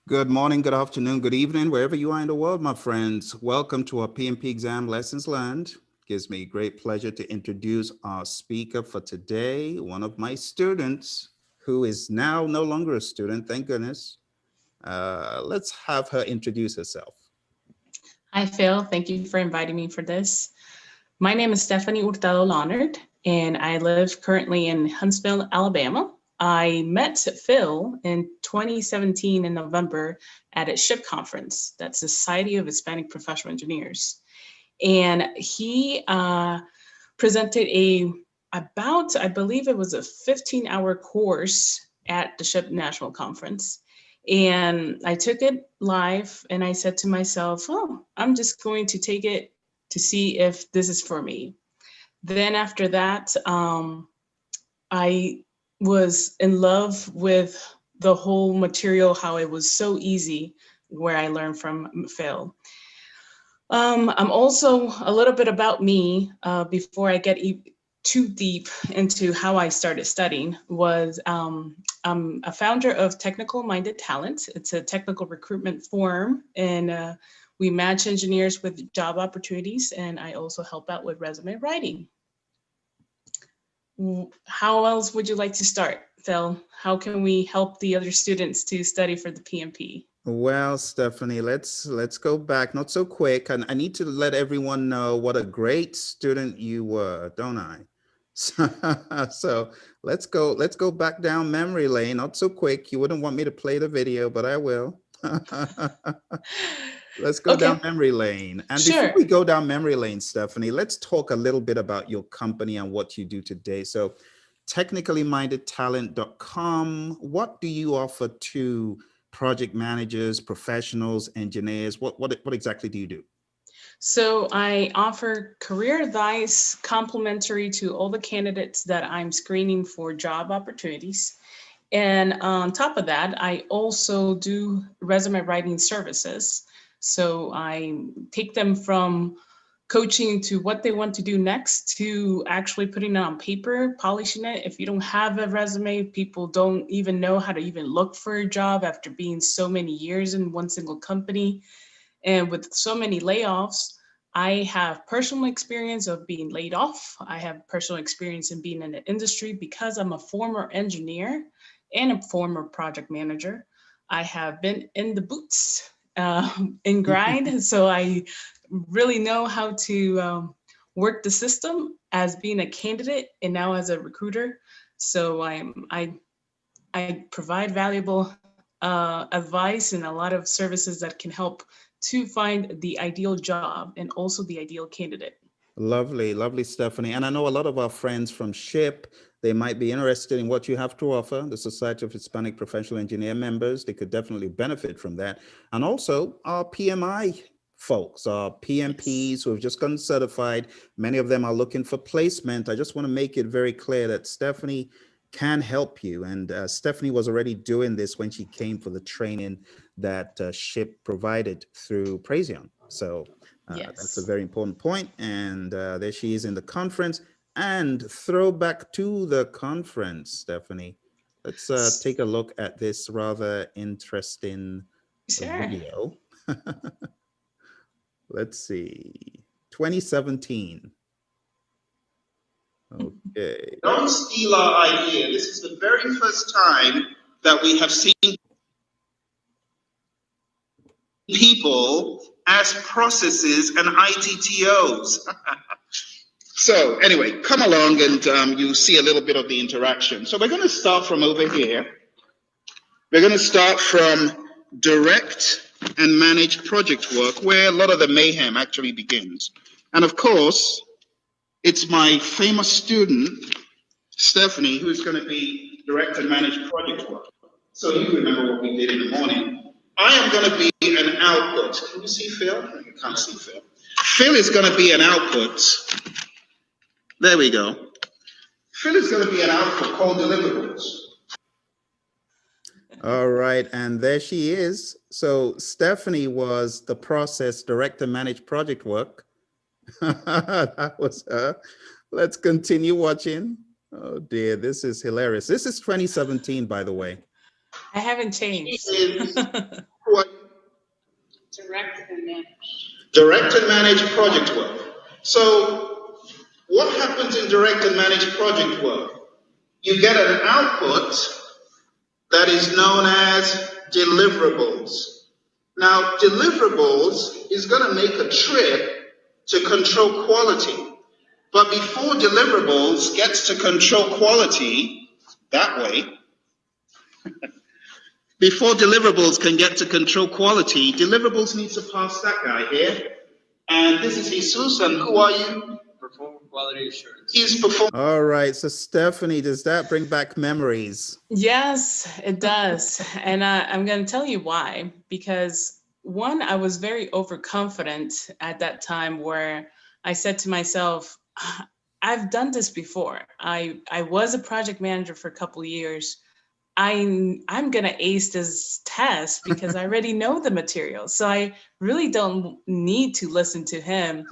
Good morning, good afternoon, good evening, wherever you are in the world, my friends. Welcome to our PMP Exam Lessons Learned. Gives me great pleasure to introduce our speaker for today, one of my students who is now no longer a student, thank goodness. Let's have her introduce herself. Hi, Phil. Thank you for inviting me for this. My name is Stephanie Hurtado Leonard, and I live currently in Huntsville, Alabama. I met Phil in 2017 in November at a SHIP conference, that's Society of Hispanic Professional Engineers. And he presented I believe it was a 15-hour course at the SHIP National Conference. And I took it live and I said to myself, oh, I'm just going to take it to see if this is for me. Then after that, I was in love with the whole material, how it was so easy, where I learned from Phil. I'm also a little bit about me before I get too deep into how I started studying. I'm a founder of Technical-Minded Talent. It's a technical recruitment firm, and we match engineers with job opportunities. And I also help out with resume writing. How else would you like to start, Phil? How can we help the other students to study for the PMP? Well, Stephanie, let's go back, not so quick. And I need to let everyone know what a great student you were, don't I? So, so let's go back down memory lane, not so quick. You wouldn't want me to play the video, but I will. Let's go down Okay, memory lane. And before sure. we go down memory lane, Stephanie, let's talk a little bit about your company and what you do today. So technicallymindedtalent.com, what do you offer to project managers, professionals, engineers? What exactly do you do? So I offer career advice complimentary to all the candidates that I'm screening for job opportunities. And on top of that, I also do resume writing services. So I take them from coaching to what they want to do next to actually putting it on paper, polishing it. If you don't have a resume, people don't even know how to even look for a job after being so many years in one single company. And with so many layoffs, I have personal experience of being laid off. I have personal experience in being in the industry because I'm a former engineer and a former project manager. I have been in the boots and grind, so I really know how to work the system as being a candidate and now as a recruiter. So I provide valuable advice and a lot of services that can help to find the ideal job and also the ideal candidate. Lovely, lovely, Stephanie. And I know a lot of our friends from SHIP, they might be interested in what you have to offer, the Society of Hispanic Professional Engineer members. They could definitely benefit from that. And also our PMI folks, our Yes. PMPs who have just gotten certified. Many of them are looking for placement. I just want to make it very clear that Stephanie can help you. And Stephanie was already doing this when she came for the training that SHIP provided through Praizion. So that's a Yes. very important point. And there she is in the conference. And throwback to the conference, Stephanie. Let's take a look at this rather interesting Sure. video. Let's see. 2017. Okay. Don't steal our idea. This is the very first time that we have seen people as processes and ITTOs. So anyway, come along and you'll see a little bit of the interaction. So we're going to start from over here. We're going to start from direct and manage project work, where a lot of the mayhem actually begins. And of course, it's my famous student, Stephanie, who's going to be direct and manage project work. So you remember what we did in the morning. I am going to be an output. Can you see Phil? You can't see Phil. Phil is going to be an output. There we go. Phil is going to be an output called deliverables. All right, and there she is. So Stephanie was the process director, managed project work. That was her. Let's continue watching. Oh dear, this is hilarious. This is 2017, by the way. I haven't changed. Who are you? Direct and manage project work. So what happens in direct and manage project work? You get an output that is known as deliverables. Now, deliverables is going to make a trip to control quality. But before deliverables gets to control quality that way, before deliverables can get to control quality, deliverables needs to pass that guy here. And this is Jesus, and who are you? Perform quality assurance. He's perform. All right. So Stephanie, does that bring back memories? Yes, it does. And I'm going to tell you why. Because one, I was very overconfident at that time where I said to myself, I've done this before. I was a project manager for a couple of years. I'm gonna ace this test because I already know the material. So I really don't need to listen to him.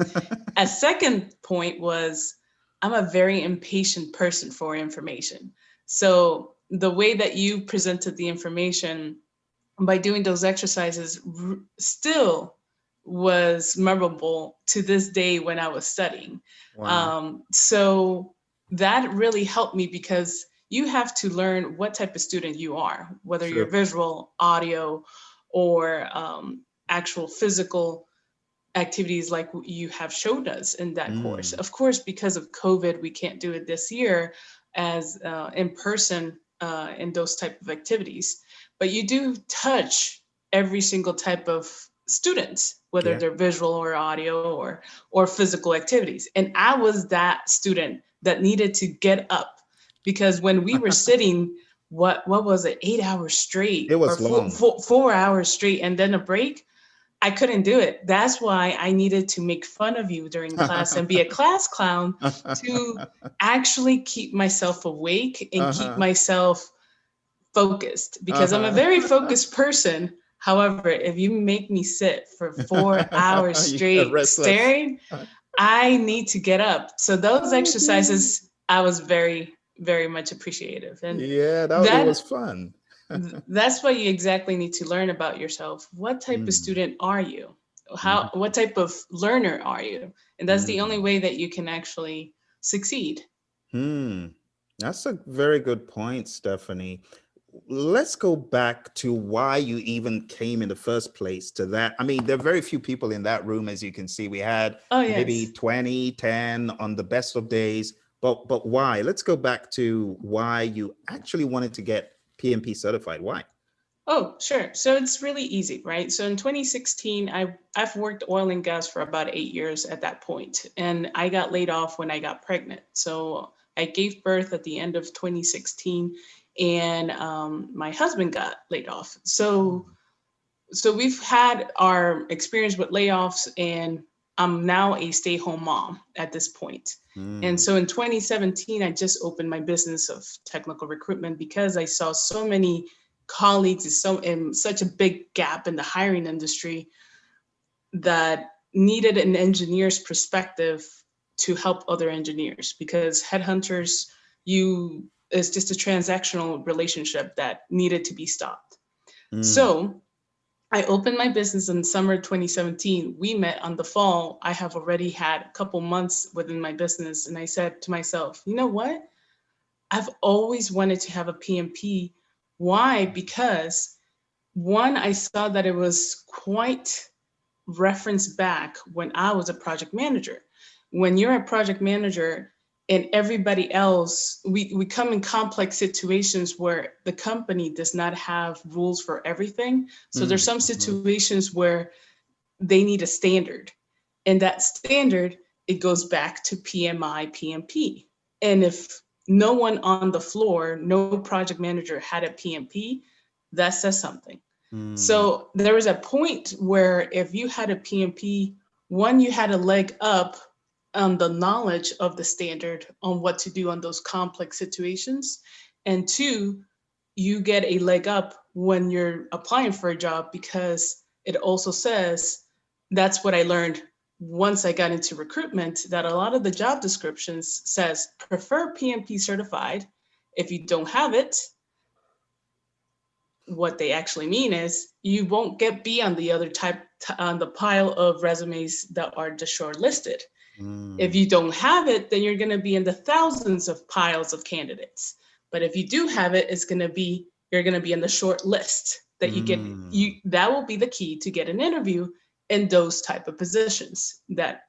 A second point was I'm a very impatient person for information. So the way that you presented the information by doing those exercises still was memorable to this day when I was studying. Wow. So that really helped me because you have to learn what type of student you are, whether Sure. you're visual, audio, or actual physical activities like you have showed us in that course. Of course, because of COVID, we can't do it this year as in person in those type of activities. But you do touch every single type of student, whether Yeah. they're visual or audio or physical activities. And I was that student that needed to get up because when we were sitting, what was it, 8 hours straight It was or long. 4 hours straight and then a break, I couldn't do it. That's why I needed to make fun of you during class and be a class clown to actually keep myself awake and keep myself focused because I'm a very focused person. However, if you make me sit for 4 hours You get straight restless. staring, I need to get up. So those exercises, I was very, very much appreciative. And Yeah, it that was fun. that's what you exactly need to learn about yourself. What type of student are you? What type of learner are you? And that's the only way that you can actually succeed. That's a very good point, Stephanie. Let's go back to why you even came in the first place to that. I mean, there are very few people in that room, as you can see. We had maybe 20, 10 on the best of days. But why? Let's go back to why you actually wanted to get PMP certified. Why? Oh, sure. So it's really easy, right? So in 2016, I've worked oil and gas for about 8 years at that point, and I got laid off when I got pregnant. So I gave birth at the end of 2016, and my husband got laid off. So we've had our experience with layoffs, and I'm now a stay-home mom at this point. And so in 2017, I just opened my business of technical recruitment because I saw so many colleagues in such a big gap in the hiring industry that needed an engineer's perspective to help other engineers, because headhunters, it's just a transactional relationship that needed to be stopped. So I opened my business in summer 2017. We met on the fall. I have already had a couple months within my business. And I said to myself, you know what? I've always wanted to have a PMP. Why? Because one, I saw that it was quite referenced back when I was a project manager. When you're a project manager and everybody else, we come in complex situations where the company does not have rules for everything. So there's some situations where they need a standard. And that standard, it goes back to PMI, PMP. And if no one on the floor, no project manager had a PMP, that says something. So there was a point where if you had a PMP, one, you had a leg up on the knowledge of the standard on what to do on those complex situations. And two, you get a leg up when you're applying for a job, because it also says, that's what I learned once I got into recruitment, that a lot of the job descriptions says prefer PMP certified. If you don't have it, what they actually mean is you won't get B on the other on the pile of resumes that are just shortlisted. If you don't have it, then you're going to be in the thousands of piles of candidates. But if you do have it, you're going to be in the short list that that will be the key to get an interview in those type of positions that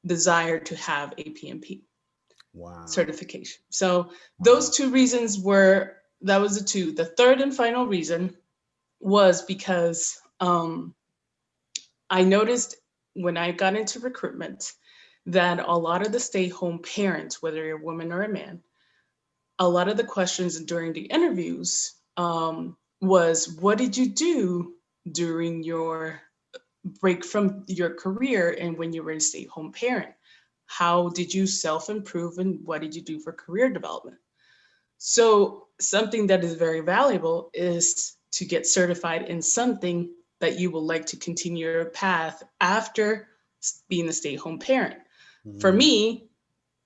desire to have a PMP certification. So those two reasons that was the two. The third and final reason was because I noticed when I got into recruitment that a lot of the stay-home parents, whether you're a woman or a man, a lot of the questions during the interviews was, what did you do during your break from your career and when you were a stay-home parent? How did you self-improve and what did you do for career development? So something that is very valuable is to get certified in something that you will like to continue your path after being a stay-home parent. For me,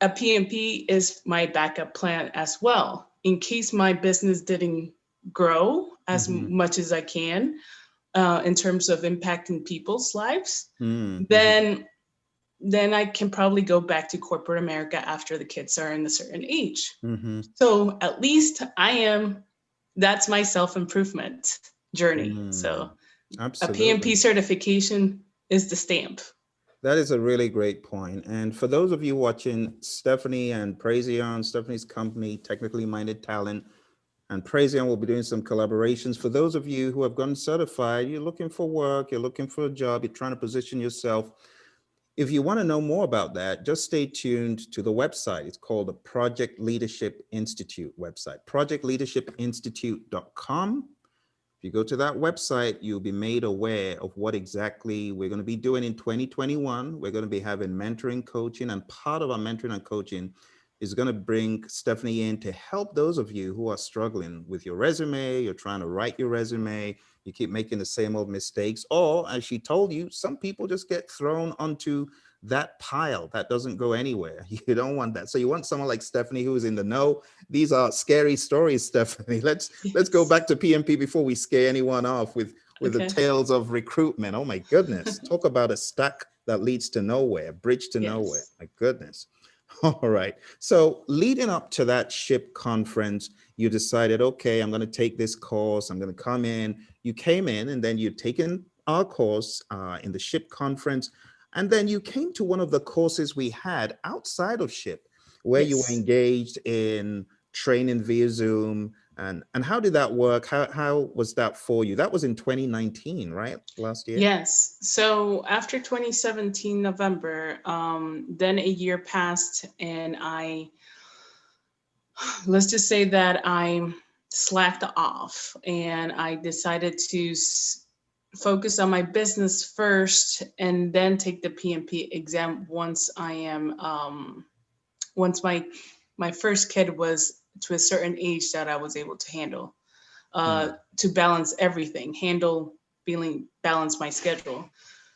a PMP is my backup plan as well. In case my business didn't grow as much as I can in terms of impacting people's lives, then I can probably go back to corporate America after the kids are in a certain age. So at least that's my self-improvement journey. So Absolutely. a PMP certification is the stamp. That is a really great point. And for those of you watching, Stephanie and Praizion, Stephanie's company, Technically Minded Talent, and Praizion will be doing some collaborations. For those of you who have gotten certified, you're looking for work, you're looking for a job, you're trying to position yourself. If you want to know more about that, just stay tuned to the website. It's called the Project Leadership Institute website, projectleadershipinstitute.com. If you go to that website, you'll be made aware of what exactly we're going to be doing in 2021. We're going to be having mentoring, coaching, and part of our mentoring and coaching is going to bring Stephanie in to help those of you who are struggling with your resume. You're trying to write your resume. You keep making the same old mistakes. Or as she told you, some people just get thrown onto that pile that doesn't go anywhere. You don't want that. So you want someone like Stephanie who is in the know. These are scary stories, Stephanie. Let's go back to PMP before we scare anyone off with the tales of recruitment. Oh my goodness. Talk about a stack that leads to nowhere, bridge to nowhere. My goodness. All right. So leading up to that SHPE conference, you decided, okay, I'm going to take this course. I'm going to come in. You came in and then you'd taken our course in the SHPE conference. And then you came to one of the courses we had outside of SHPE where you were engaged in training via Zoom. And how did that work? How was that for you? That was in 2019, right? Last year? Yes. So after 2017 November, then a year passed and let's just say that I slacked off and I decided to focus on my business first and then take the PMP exam once once my first kid was to a certain age that I was able to handle, to balance everything, balance my schedule.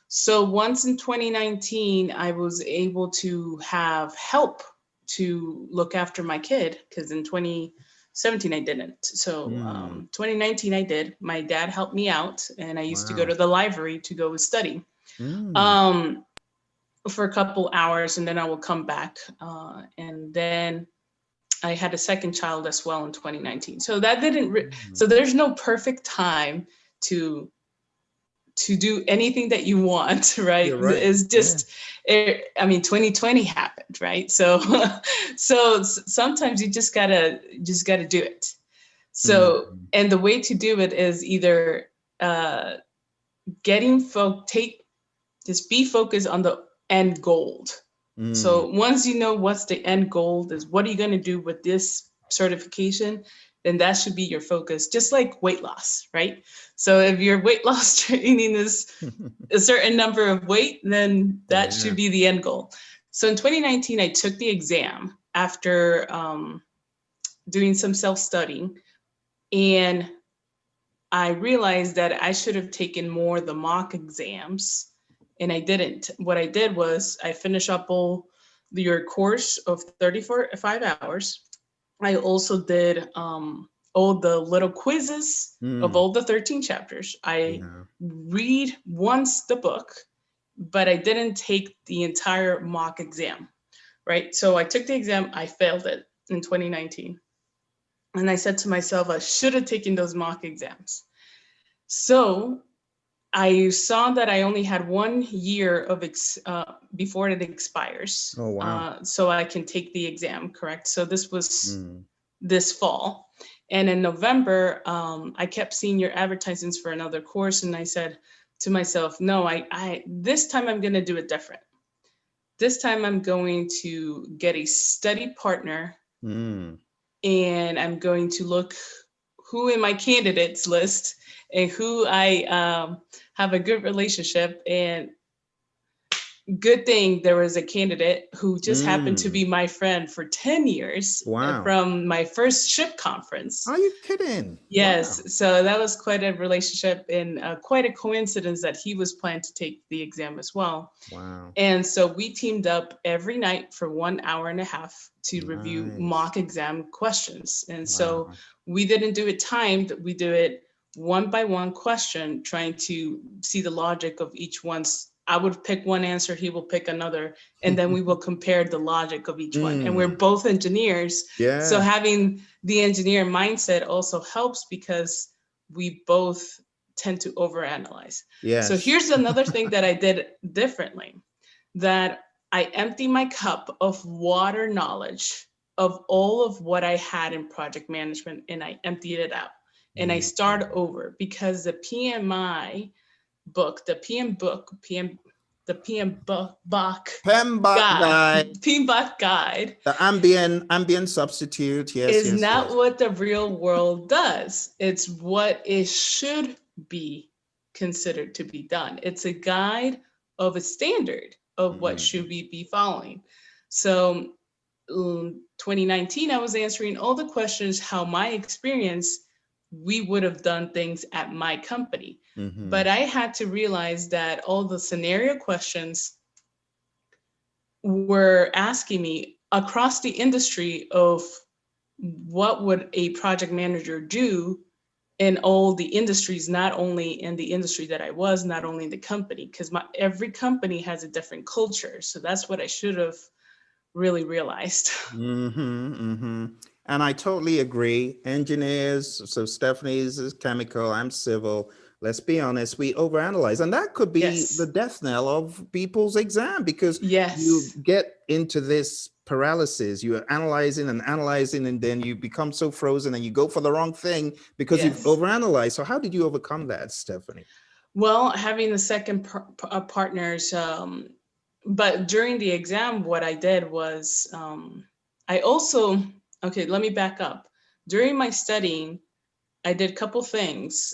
So once in 2019, I was able to have help to look after my kid because in 2017 I didn't. So 2019 I did. My dad helped me out and I used to go to the library to go study for a couple hours and then I will come back. And then I had a second child as well in 2019. So that didn't, so there's no perfect time to do anything that you want, right? You're right. It's just, I mean, 2020 happened, right? So, so sometimes you just gotta do it. So, and the way to do it is either just be focused on the end goal. So once you know what's the end goal is, what are you gonna do with this certification? Then that should be your focus, just like weight loss, right? So if your weight loss training is a certain number of weight, then that should be the end goal. So in 2019, I took the exam after doing some self-studying, and I realized that I should have taken more of the mock exams, and I didn't. What I did was I finished up your course of 35 hours. I also did all the little quizzes of all the 13 chapters. I read once the book, but I didn't take the entire mock exam, right? So I took the exam, I failed it in 2019. And I said to myself, I should have taken those mock exams. So I saw that I only had 1 year of before it expires. Oh, wow. So I can take the exam, correct? So this was this fall. And in November, I kept seeing your advertisements for another course. And I said to myself, no, I this time I'm going to do it different. This time I'm going to get a study partner. And I'm going to look who in my candidates list and who I have a good relationship. And good thing there was a candidate who just happened to be my friend for 10 years. Wow. From my first SHPE conference. Are you kidding? Yes. Wow. So that was quite a relationship and quite a coincidence that he was planning to take the exam as well. Wow. And so we teamed up every night for 1.5 hours to review mock exam questions. And so we didn't do it timed. We do it one by one question, trying to see the logic of each one's. I would pick one answer, he will pick another, and then we will compare the logic of each one. And we're both engineers. Yeah. So having the engineer mindset also helps because we both tend to overanalyze. Yes. So here's another thing that I did differently, that I empty my cup of water knowledge of all of what I had in project management, and I emptied it out. And I start over because the PMI book, the Pmbok guide, the ambient substitute, is not what the real world does. It's what it should be considered to be done. It's a guide of a standard of what should we be following. So 2019, I was answering all the questions, how my experience, we would have done things at my company. But I had to realize that all the scenario questions were asking me across the industry of what would a project manager do in all the industries, not only in the industry that I was, not only in the company, because every company has a different culture. So that's what I should have really realized. And I totally agree. Engineers, so Stephanie's is chemical, I'm civil. Let's be honest, we overanalyze. And that could be the death knell of people's exam, because you get into this paralysis. You're analyzing, and then you become so frozen and you go for the wrong thing because you've overanalyzed. So how did you overcome that, Stephanie? Well, having the second partners, but during the exam, what I did was I also, okay, let me back up. During my studying, I did a couple things.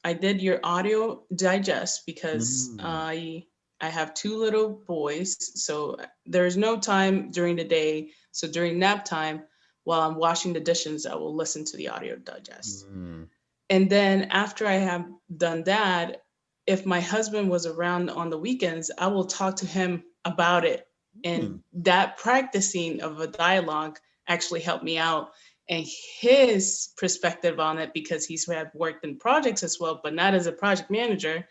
I did your audio digest because I have 2 little boys, so there's no time during the day. So during nap time, while I'm washing the dishes, I will listen to the audio digest. And then after I have done that, if my husband was around on the weekends, I will talk to him about it. And that practicing of a dialogue actually helped me out. And his perspective on it, because he's had worked in projects as well, but not as a project manager,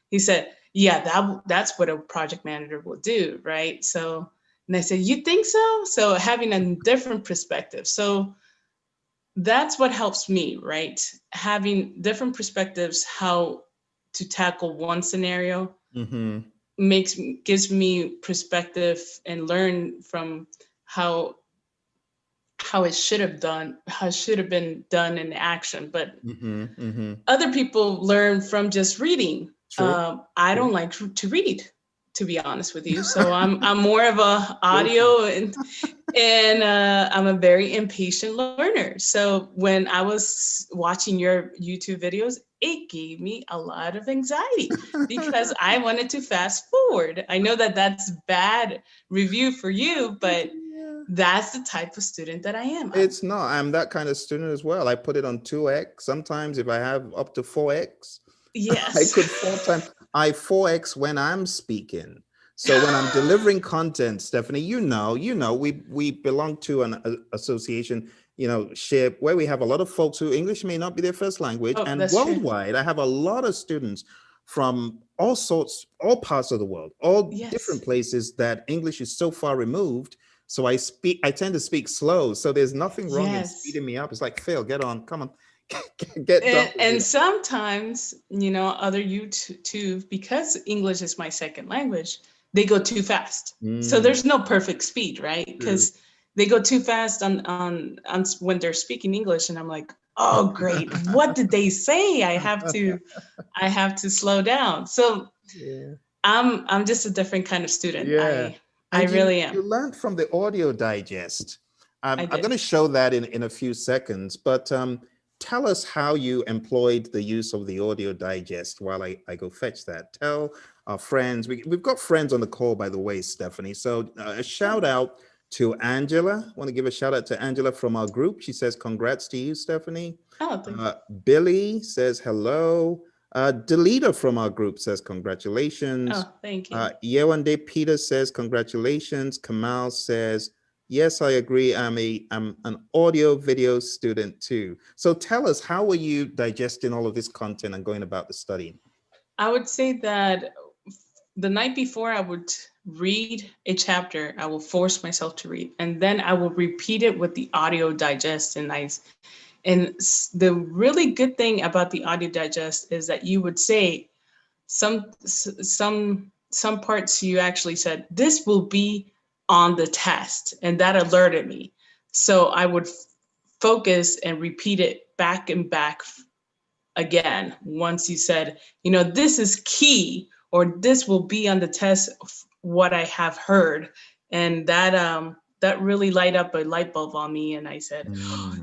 he said, yeah, that's what a project manager will do, right? So, and I said, you think so? So having a different perspective. So that's what helps me, right? Having different perspectives, how to tackle one scenario gives me perspective and learn from how it should have been done in action. But other people learn from just reading. I don't like to read, to be honest with you. So I'm more of a audio and I'm a very impatient learner. So when I was watching your YouTube videos, it gave me a lot of anxiety because I wanted to fast forward. I know that that's bad review for you, but that's the type of student that I am. It's not. I'm that kind of student as well. I put it on 2x. Sometimes if I have up to 4x, I could 4 times. I 4x when I'm speaking. So when I'm delivering content, Stephanie, you know, we belong to an association, ship where we have a lot of folks who English may not be their first language, Oh, and that's true. worldwide, I have a lot of students from all parts of the world, all Yes. different places that English is so far removed. So I tend to speak slow. So there's nothing wrong in Yes. speeding me up. It's like, Phil, get on, come on, get done. And sometimes, other YouTube, because English is my second language, they go too fast. So there's no perfect speed, right? Because they go too fast on when they're speaking English, and I'm like, oh great, what did they say? I have to slow down. So Yeah. I'm just a different kind of student. Yeah. I really am. You learned from the audio digest. I'm did. going to show that in a few seconds, but tell us how you employed the use of the audio digest while I go fetch that. Tell our friends. We've got friends on the call, by the way, Stephanie. So a shout out to Angela. I want to give a shout out to Angela from our group. She says, congrats to you, Stephanie. Oh, thank you. Billy says hello. Delita from our group says congratulations. Oh, thank you. Yewande Peter says congratulations. Kamal says, yes, I agree. I'm an audio video student too. So tell us, how were you digesting all of this content and going about the study? I would say that the night before I would read a chapter, I will force myself to read, and then I will repeat it with the audio digest. And the really good thing about the audio digest is that you would say some parts you actually said, this will be on the test, and that alerted me. So I would focus and repeat it back and back again. Once you said, this is key, or this will be on the test, what I have heard. And that really light up a light bulb on me. And I said,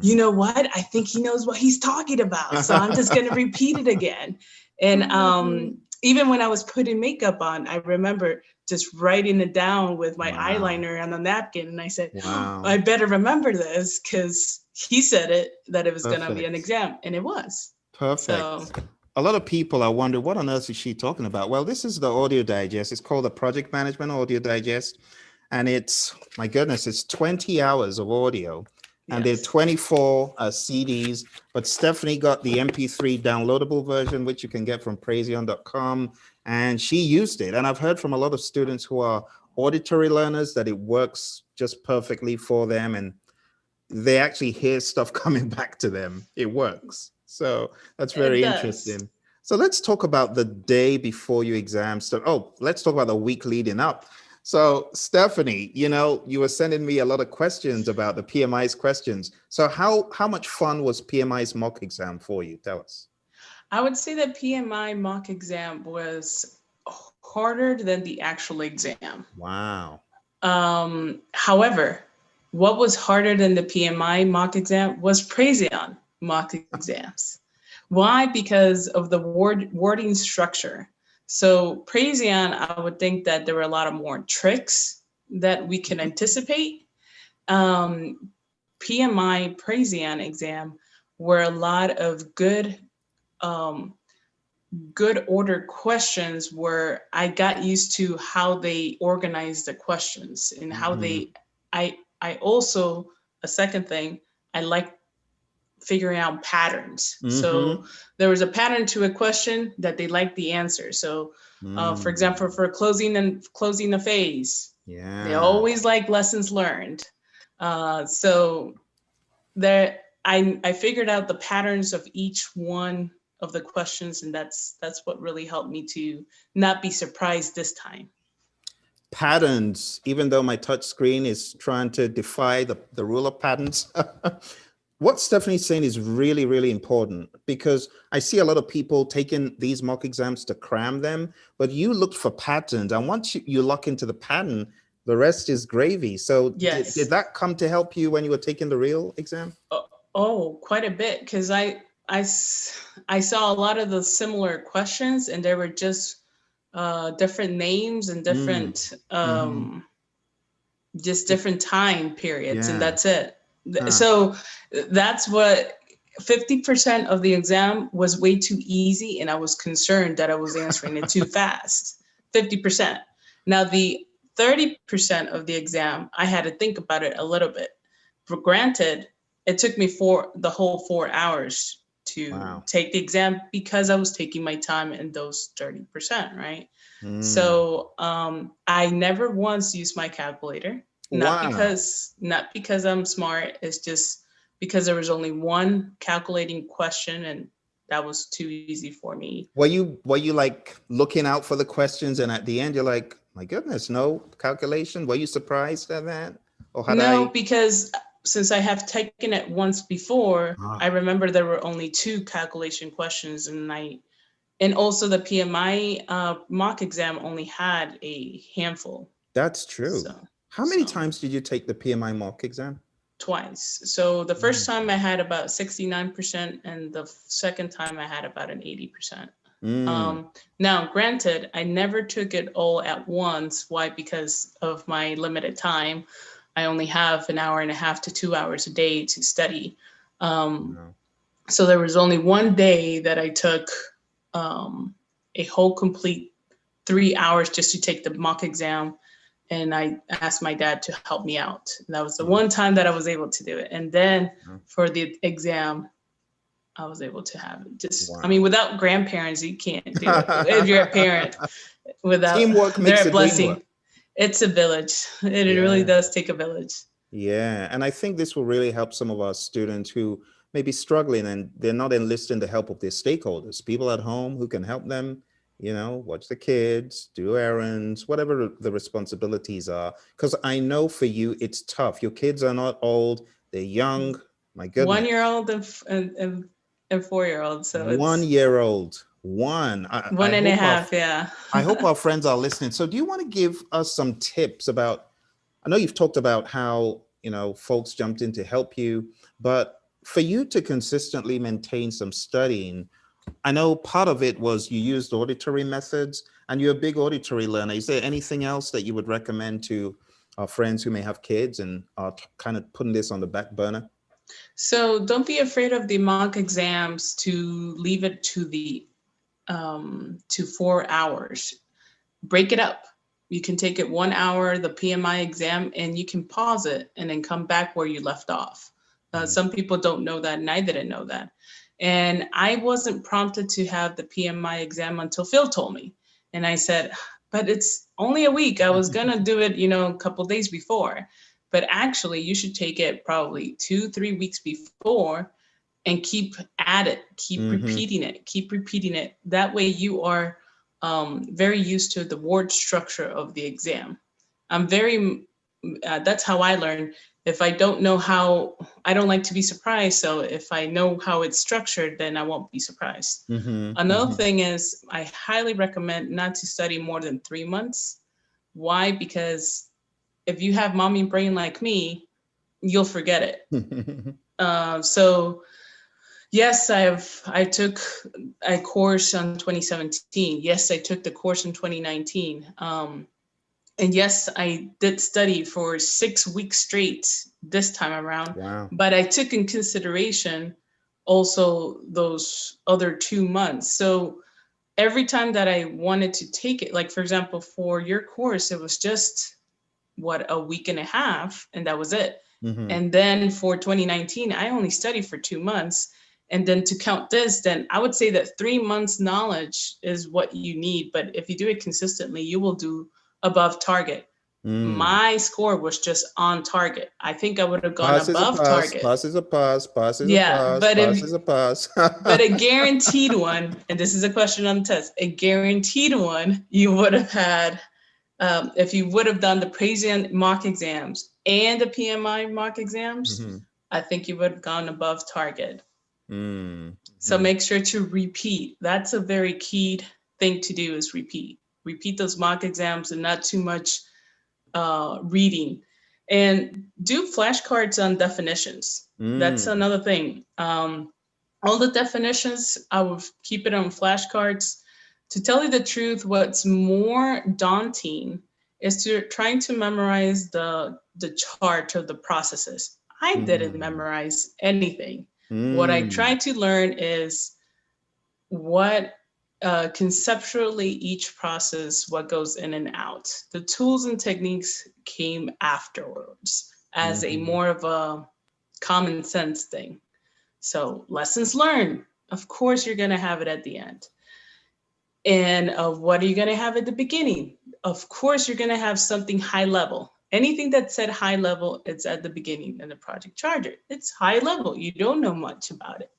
you know what? I think he knows what he's talking about. So I'm just going to repeat it again. And even when I was putting makeup on, I remember just writing it down with my eyeliner on a napkin. And I said, I better remember this, because he said that it was going to be an exam. And it was. Perfect. So, a lot of people are wondering, what on earth is she talking about? Well, this is the audio digest. It's called the Project Management Audio Digest. And it's, my goodness, it's 20 hours of audio. And there are 24 CDs. But Stephanie got the MP3 downloadable version, which you can get from Praizion.com. And she used it. And I've heard from a lot of students who are auditory learners that it works just perfectly for them. And they actually hear stuff coming back to them. It works. So that's very interesting. So let's talk about the day before your exam start. Oh, let's talk about the week leading up. So Stephanie, you were sending me a lot of questions about the PMI's questions. So how much fun was PMI's mock exam for you? Tell us. I would say that PMI mock exam was harder than the actual exam. Wow. However, what was harder than the PMI mock exam was Praizion mock exams. Why? Because of the wording structure. So Praizion, I would think that there were a lot of more tricks that we can anticipate. PMI Praizion exam were a lot of good ordered questions, where I got used to how they organize the questions and how I also, a second thing, I like figuring out patterns. So there was a pattern to a question that they liked the answer. So for example, for closing a phase, they always like lessons learned. So there, I figured out the patterns of each one of the questions, and that's what really helped me to not be surprised this time. Patterns, even though my touch screen is trying to defy the rule of patterns. What Stephanie's saying is really, really important, because I see a lot of people taking these mock exams to cram them, but you looked for patterns, and once you lock into the pattern, the rest is gravy. So did that come to help you when you were taking the real exam? Oh, quite a bit, because I saw a lot of the similar questions, and there were just different names and different just different time periods, and that's it. So that's what 50% of the exam was way too easy, and I was concerned that I was answering it too fast. 50%. Now the 30% of the exam, I had to think about it a little bit. For granted, it took me the whole 4 hours to Wow. take the exam because I was taking my time in those 30%, right? Mm. So I never once used my calculator, not Wow. because I'm smart. It's just because there was only one calculating question, and that was too easy for me. Were you like looking out for the questions, and at the end you're like, my goodness, no calculation? Were you surprised at that? Or had No, I? because since I have taken it once before, I Ah, remember there were only 2 calculation questions, and also the PMI mock exam only had a handful. that's true. So, How many so times did you take the PMI mock exam? twice. So the first time I Mm. had about 69%, and the second time I had about an 80%. Mm. Now, granted, I never took it all at once. Why? Because of my limited time. I only have an hour and a half to 2 hours a day to study. Um, No. so there was only one day that I took a whole complete 3 hours just to take the mock exam. And I asked my dad to help me out. And that was the Mm. one time that I was able to do it. And then Mm. for the exam, I was able to have it. I mean, Wow. without grandparents, you can't do it. If you're a parent, without, Teamwork makes they're the a dream blessing. work. It's a village. It really Yeah. does take a village. Yeah. And I think this will really help some of our students who may be struggling and they're not enlisting the help of their stakeholders, people at home who can help them, watch the kids, do errands, whatever the responsibilities are. Because I know for you, it's tough. Your kids are not old, they're young. My goodness. 1-year-old and 4-year-old. So One it's year old. One. I one and a hope half. Yeah. I hope our friends are listening. So do you want to give us some tips about, I know you've talked about how, folks jumped in to help you, but for you to consistently maintain some studying, I know part of it was you used auditory methods and you're a big auditory learner. Is there anything else that you would recommend to our friends who may have kids and are kind of putting this on the back burner? So don't be afraid of the mock exams to leave it to 4 hours. Break it up. You can take it 1 hour, the PMI exam, and you can pause it and then come back where you left off. Some people don't know that, and I didn't know that. And I wasn't prompted to have the PMI exam until Phil told me. And I said, but it's only a week. I was going to do it, a couple days before. But actually, you should take it probably 2-3 weeks before and keep at it, keep repeating it. That way you are very used to the word structure of the exam. That's how I learn. If I don't know how, I don't like to be surprised. So if I know how it's structured, then I won't be surprised. Another thing is I highly recommend not to study more than 3 months. Why? Because if you have mommy brain like me, you'll forget it. So yes, I took a course in 2017. Yes, I took the course in 2019. And yes, I did study for 6 weeks straight this time around. Wow. But I took in consideration also those other 2 months. So every time that I wanted to take it, like for example, for your course, it was just a week and a half, and that was it. And then for 2019, I only studied for 2 months. And then to count this, then I would say that 3 months knowledge is what you need. But if you do it consistently, you will do above target. My score was just on target. I think I would have gone Pass is a above pass, target. pass is a pass, pass is a Yeah, pass, pass is a pass. but a guaranteed one, and this is a question on the test, a guaranteed one you would have had if you would have done the Praizion mock exams and the PMI mock exams, I think you would have gone above target. So make sure to repeat. That's a very key thing to do is repeat. Repeat those mock exams and not too much reading. And do flashcards on definitions. That's another thing. All the definitions, I will keep it on flashcards. To tell you the truth, what's more daunting is trying to memorize the chart of the processes. I didn't memorize anything. What I tried to learn is what conceptually each process, what goes in and out. The tools and techniques came afterwards as a more of a common sense thing. So lessons learned, of course, you're going to have it at the end. And what are you going to have at the beginning? Of course, you're going to have something high level. Anything that said high level, it's at the beginning in the project charter. It's high level. You don't know much about it.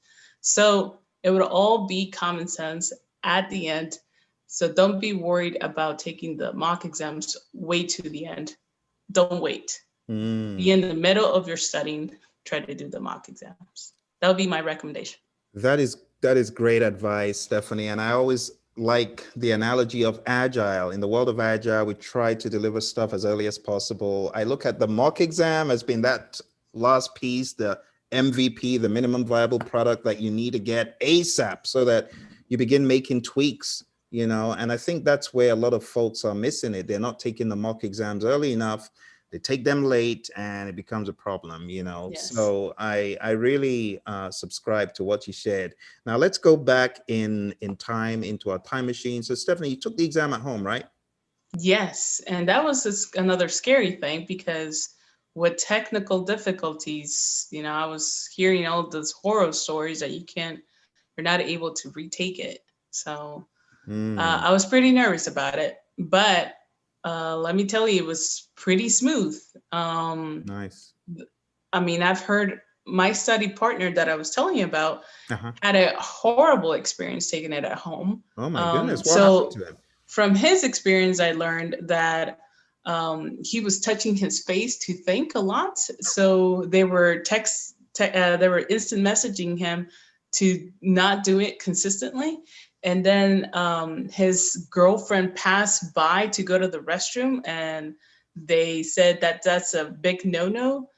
So it would all be common sense at the end. So don't be worried about taking the mock exams way to the end. Don't wait. Be in the middle of your studying. Try to do the mock exams. That would be my recommendation. That is great advice, Stephanie. And I always like the analogy of agile. In the world of agile, we try to deliver stuff as early as possible. I look at the mock exam as being that last piece, the MVP, the minimum viable product that you need to get ASAP so that you begin making tweaks, and I think that's where a lot of folks are missing it. They're not taking the mock exams early enough. They take them late and it becomes a problem, Yes. So I really subscribe to what you shared. Now let's go back in time into our time machine. So Stephanie, you took the exam at home, right? Yes, and that was another scary thing because with technical difficulties, I was hearing all those horror stories that you're not able to retake it. So I was pretty nervous about it, but let me tell you, it was pretty smooth. Nice. I mean, I've heard my study partner that I was telling you about had a horrible experience taking it at home. Oh my goodness, what happened to him? From his experience, I learned that he was touching his face to think a lot. So they were they were instant messaging him to not do it consistently. And then his girlfriend passed by to go to the restroom, and they said that that's a big no-no.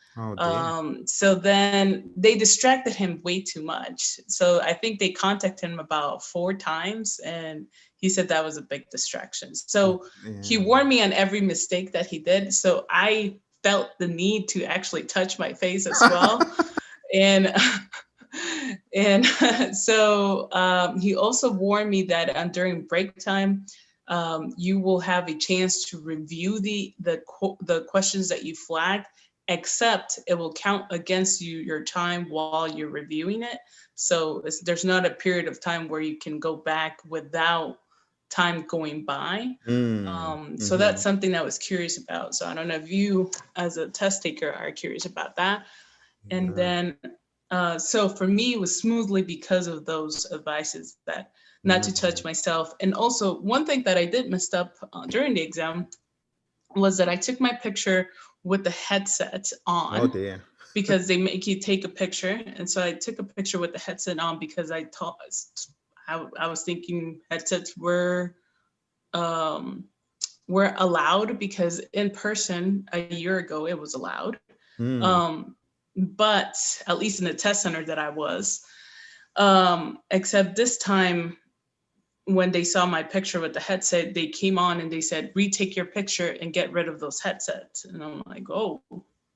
So then they distracted him way too much. So I think they contacted him about 4 times, and he said that was a big distraction. So he warned me on every mistake that he did. So I felt the need to actually touch my face as well. And so he also warned me that during break time, you will have a chance to review the questions that you flagged, except it will count against your time while you're reviewing it. So there's not a period of time where you can go back without time going by. So that's something that I was curious about. So I don't know if you as a test taker are curious about that. And then so for me, it was smoothly because of those advices that not to touch myself. And also one thing that I did mess up during the exam was that I took my picture with the headset on. Oh dear. Because they make you take a picture. And so I took a picture with the headset on because I was thinking headsets were allowed, because in person a year ago it was allowed. But at least in the test center that I was, except this time when they saw my picture with the headset, they came on and they said, retake your picture and get rid of those headsets. And I'm like, oh,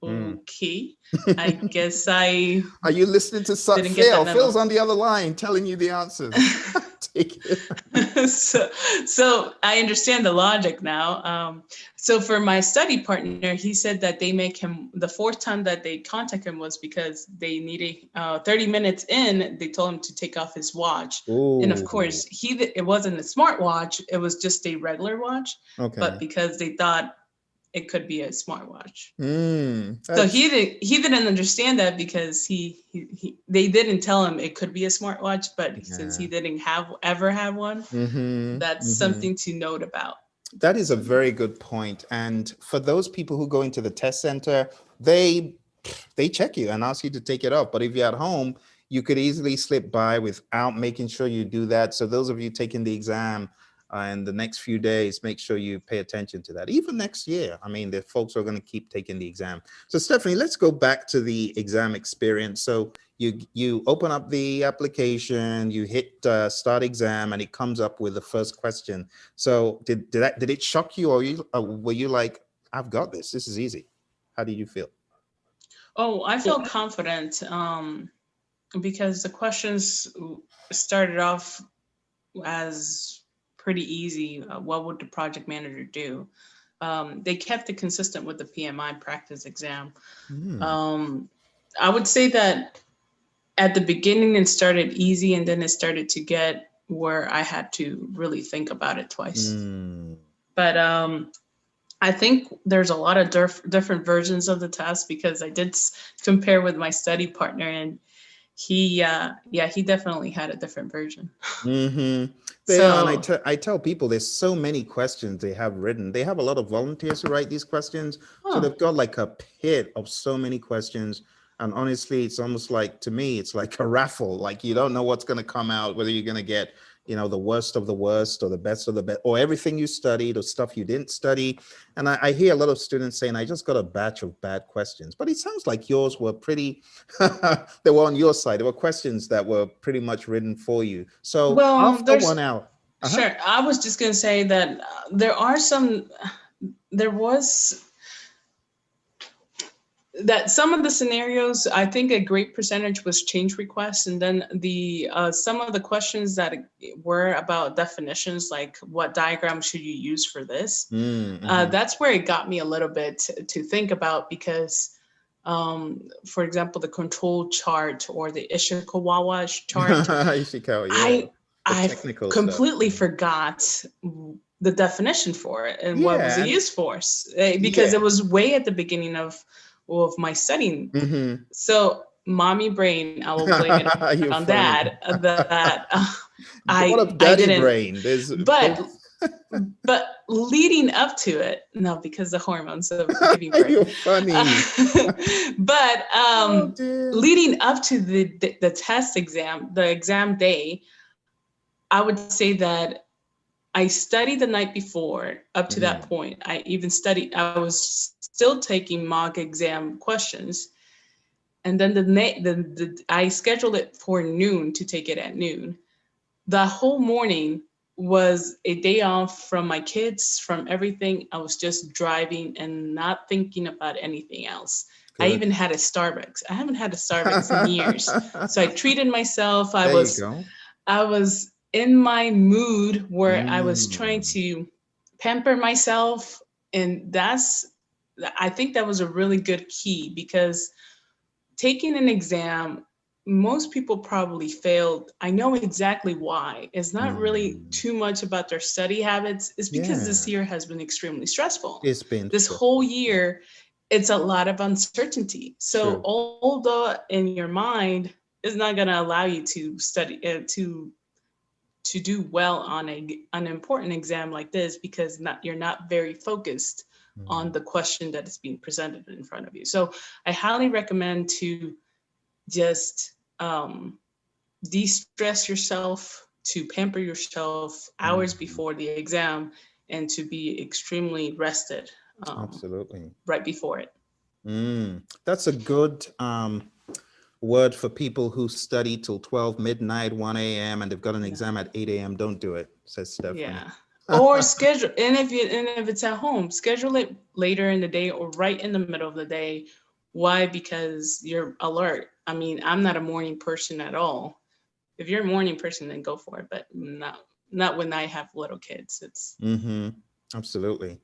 okay. I guess I Are you listening to Phil? Phil's on the other line telling you the answers. Take it. So I understand the logic now. So for my study partner, he said that they make him, the 4th time that they contact him was because they needed 30 minutes in, they told him to take off his watch. Ooh. And of course, it wasn't a smartwatch, it was just a regular watch. Okay. But because they thought it could be a smartwatch. So he didn't understand that because they didn't tell him it could be a smartwatch, but since he didn't ever have one, that's something to note about. That is a very good point. And for those people who go into the test center, they check you and ask you to take it off. But if you're at home, you could easily slip by without making sure you do that. So those of you taking the exam in the next few days, make sure you pay attention to that. Even next year, I mean, the folks are going to keep taking the exam. So Stephanie, let's go back to the exam experience. So you open up the application, you hit start exam, and it comes up with the first question. So did it shock you, or were you like, I've got this, this is easy? How did you feel? Oh, I felt confident because the questions started off as pretty easy. What would the project manager do? They kept it consistent with the PMI practice exam. I would say that at the beginning it started easy, and then it started to get where I had to really think about it twice. Mm. But I think there's a lot of different versions of the test, because I did compare with my study partner, and he definitely had a different version. Mm-hmm. They are, and So I tell people there's so many questions they have written. They have a lot of volunteers who write these questions, so oh, they've got like a pit of so many questions. And honestly, it's almost like, to me, it's like a raffle. Like you don't know what's going to come out, whether you're going to get, the worst of the worst or the best of the best, or everything you studied or stuff you didn't study. And I hear a lot of students saying, I just got a batch of bad questions. But it sounds like yours were pretty, they were on your side. There were questions that were pretty much written for you. So well, after 1 hour, sure. I was just going to say that there was that some of the scenarios, I think a great percentage was change requests, and then the some of the questions that were about definitions, like what diagram should you use for this. Mm-hmm. That's where it got me a little bit to think about, because for example, the control chart or the Ishikawa chart, Ishikawa, yeah. I Technical completely stuff. forgot the definition for it and what was Yeah, it and used for, because yeah. it was way at the beginning of my studying. Mm-hmm. So mommy brain, I will blame it You're on funny. that What I up, daddy didn't. brain? There's But both. leading up to it, no, because the hormones of giving birth. You're funny. But Oh dear. leading up to the test exam, the exam day, I would say that I studied the night before. Up to that point, I even studied. I was still taking mock exam questions, and then I scheduled it for noon to take it at noon. The whole morning was a day off from my kids, from everything. I was just driving and not thinking about anything else. I Good. even had a Starbucks. I haven't had a Starbucks in years. So I treated myself. There you go. I was in my mood where I was trying Mm. to pamper myself. And I think that was a really good key, because taking an exam, most people probably failed. I know exactly why. It's not really too much about their study habits. It's because this Yeah, year has been extremely stressful. it's been This whole year, it's a lot of uncertainty. So true. although in your mind is not going to allow you to study to do well on an important exam like this, because you're not very focused on the question that is being presented in front of you. So I highly recommend to just de-stress yourself, to pamper yourself hours before the exam, and to be extremely rested Absolutely. right before it. That's a good word for people who study till 12 midnight, 1 a.m. and they've got an exam at 8 a.m. Don't do it, says Stephanie. Yeah. Or schedule, and if it's at home, schedule it later in the day or right in the middle of the day. Why? Because you're alert. I mean, I'm not a morning person at all. If you're a morning person, then go for it, but not when I have little kids. It's Absolutely.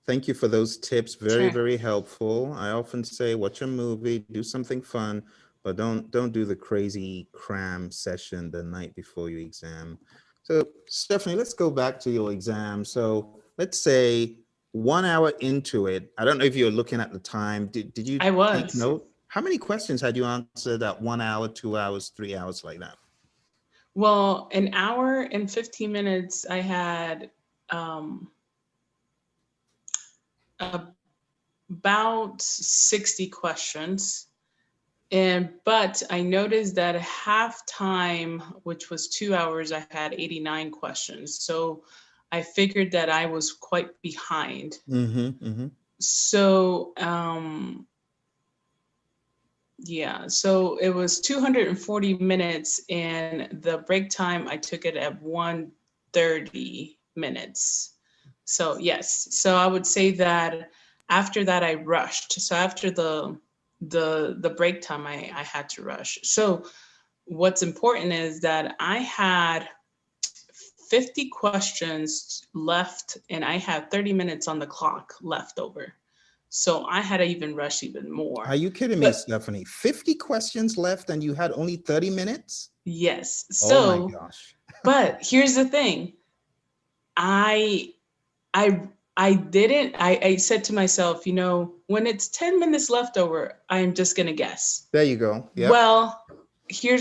Thank you for those tips. Very, sure. very helpful. I often say, watch a movie, do something fun, but don't do the crazy cram session the night before your exam. So, Stephanie, let's go back to your exam. So, let's say 1 hour into it. I don't know if you're looking at the time. Did you I take was. note? How many questions had you answered at 1 hour, 2 hours, 3 hours, like that? Well, an hour and 15 minutes, I had about 60 questions. But I noticed that halftime, which was 2 hours, I had 89 questions. So I figured that I was quite behind. So yeah, so it was 240 minutes, and the break time, I took it at 130 minutes. So yes, so I would say that after that I rushed. So after the break time, I had to rush. So what's important is that I had 50 questions left, and I had 30 minutes on the clock left over. So I had to even rush even more. Are you kidding me, But Stephanie? 50 questions left and you had only 30 minutes? yes. Oh my So, gosh. but here's the thing. I I I said to myself, when it's 10 minutes left over, I'm just gonna guess. There you go. Yep. Well, here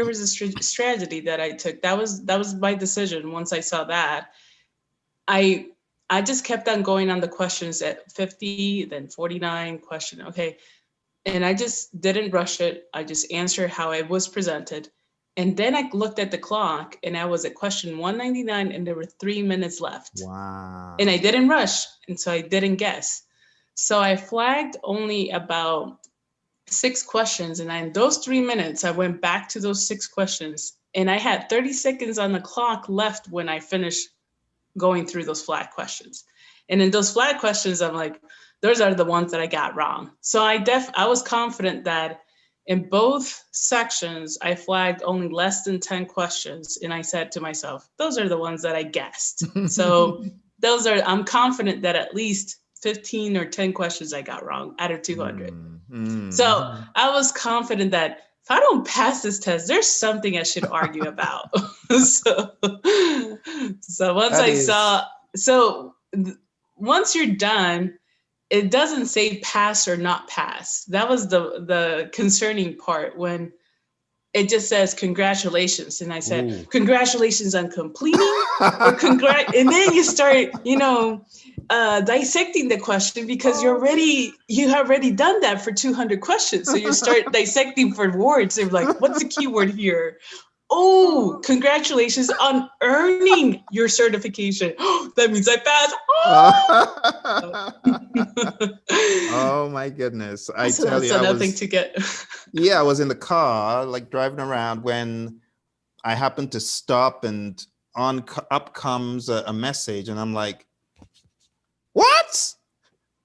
was a strategy that I took. That was my decision. Once I saw that, I I just kept on going on the questions at 50, then 49 question. Okay. And I just didn't rush it. I just answered how it was presented. And then I looked at the clock and I was at question 199 and there were 3 minutes left. Wow. And I didn't rush. And so I didn't guess. So I flagged only about 6 questions. And in those 3 minutes, I went back to those 6 questions. And I had 30 seconds on the clock left when I finished going through those flag questions. And in those flag questions, I'm like, those are the ones that I got wrong. So I was confident that in both sections, I flagged only less than 10 questions. And I said to myself, those are the ones that I guessed. So I'm confident that at least 15 or 10 questions I got wrong out of 200. So I was confident that if I don't pass this test, there's something I should argue about. so once you're done, it doesn't say pass or not pass. That was the concerning part, when it just says congratulations. And I said, ooh, congratulations on completing or and then you start, dissecting the question, because you have already done that for 200 questions. So you start dissecting for words. They're like, what's the keyword here? Oh, congratulations on earning your certification. That means I passed. Oh my goodness. So tell you, another thing to get. Yeah, I was in the car, like driving around, when I happened to stop and up comes a message, and I'm like, what?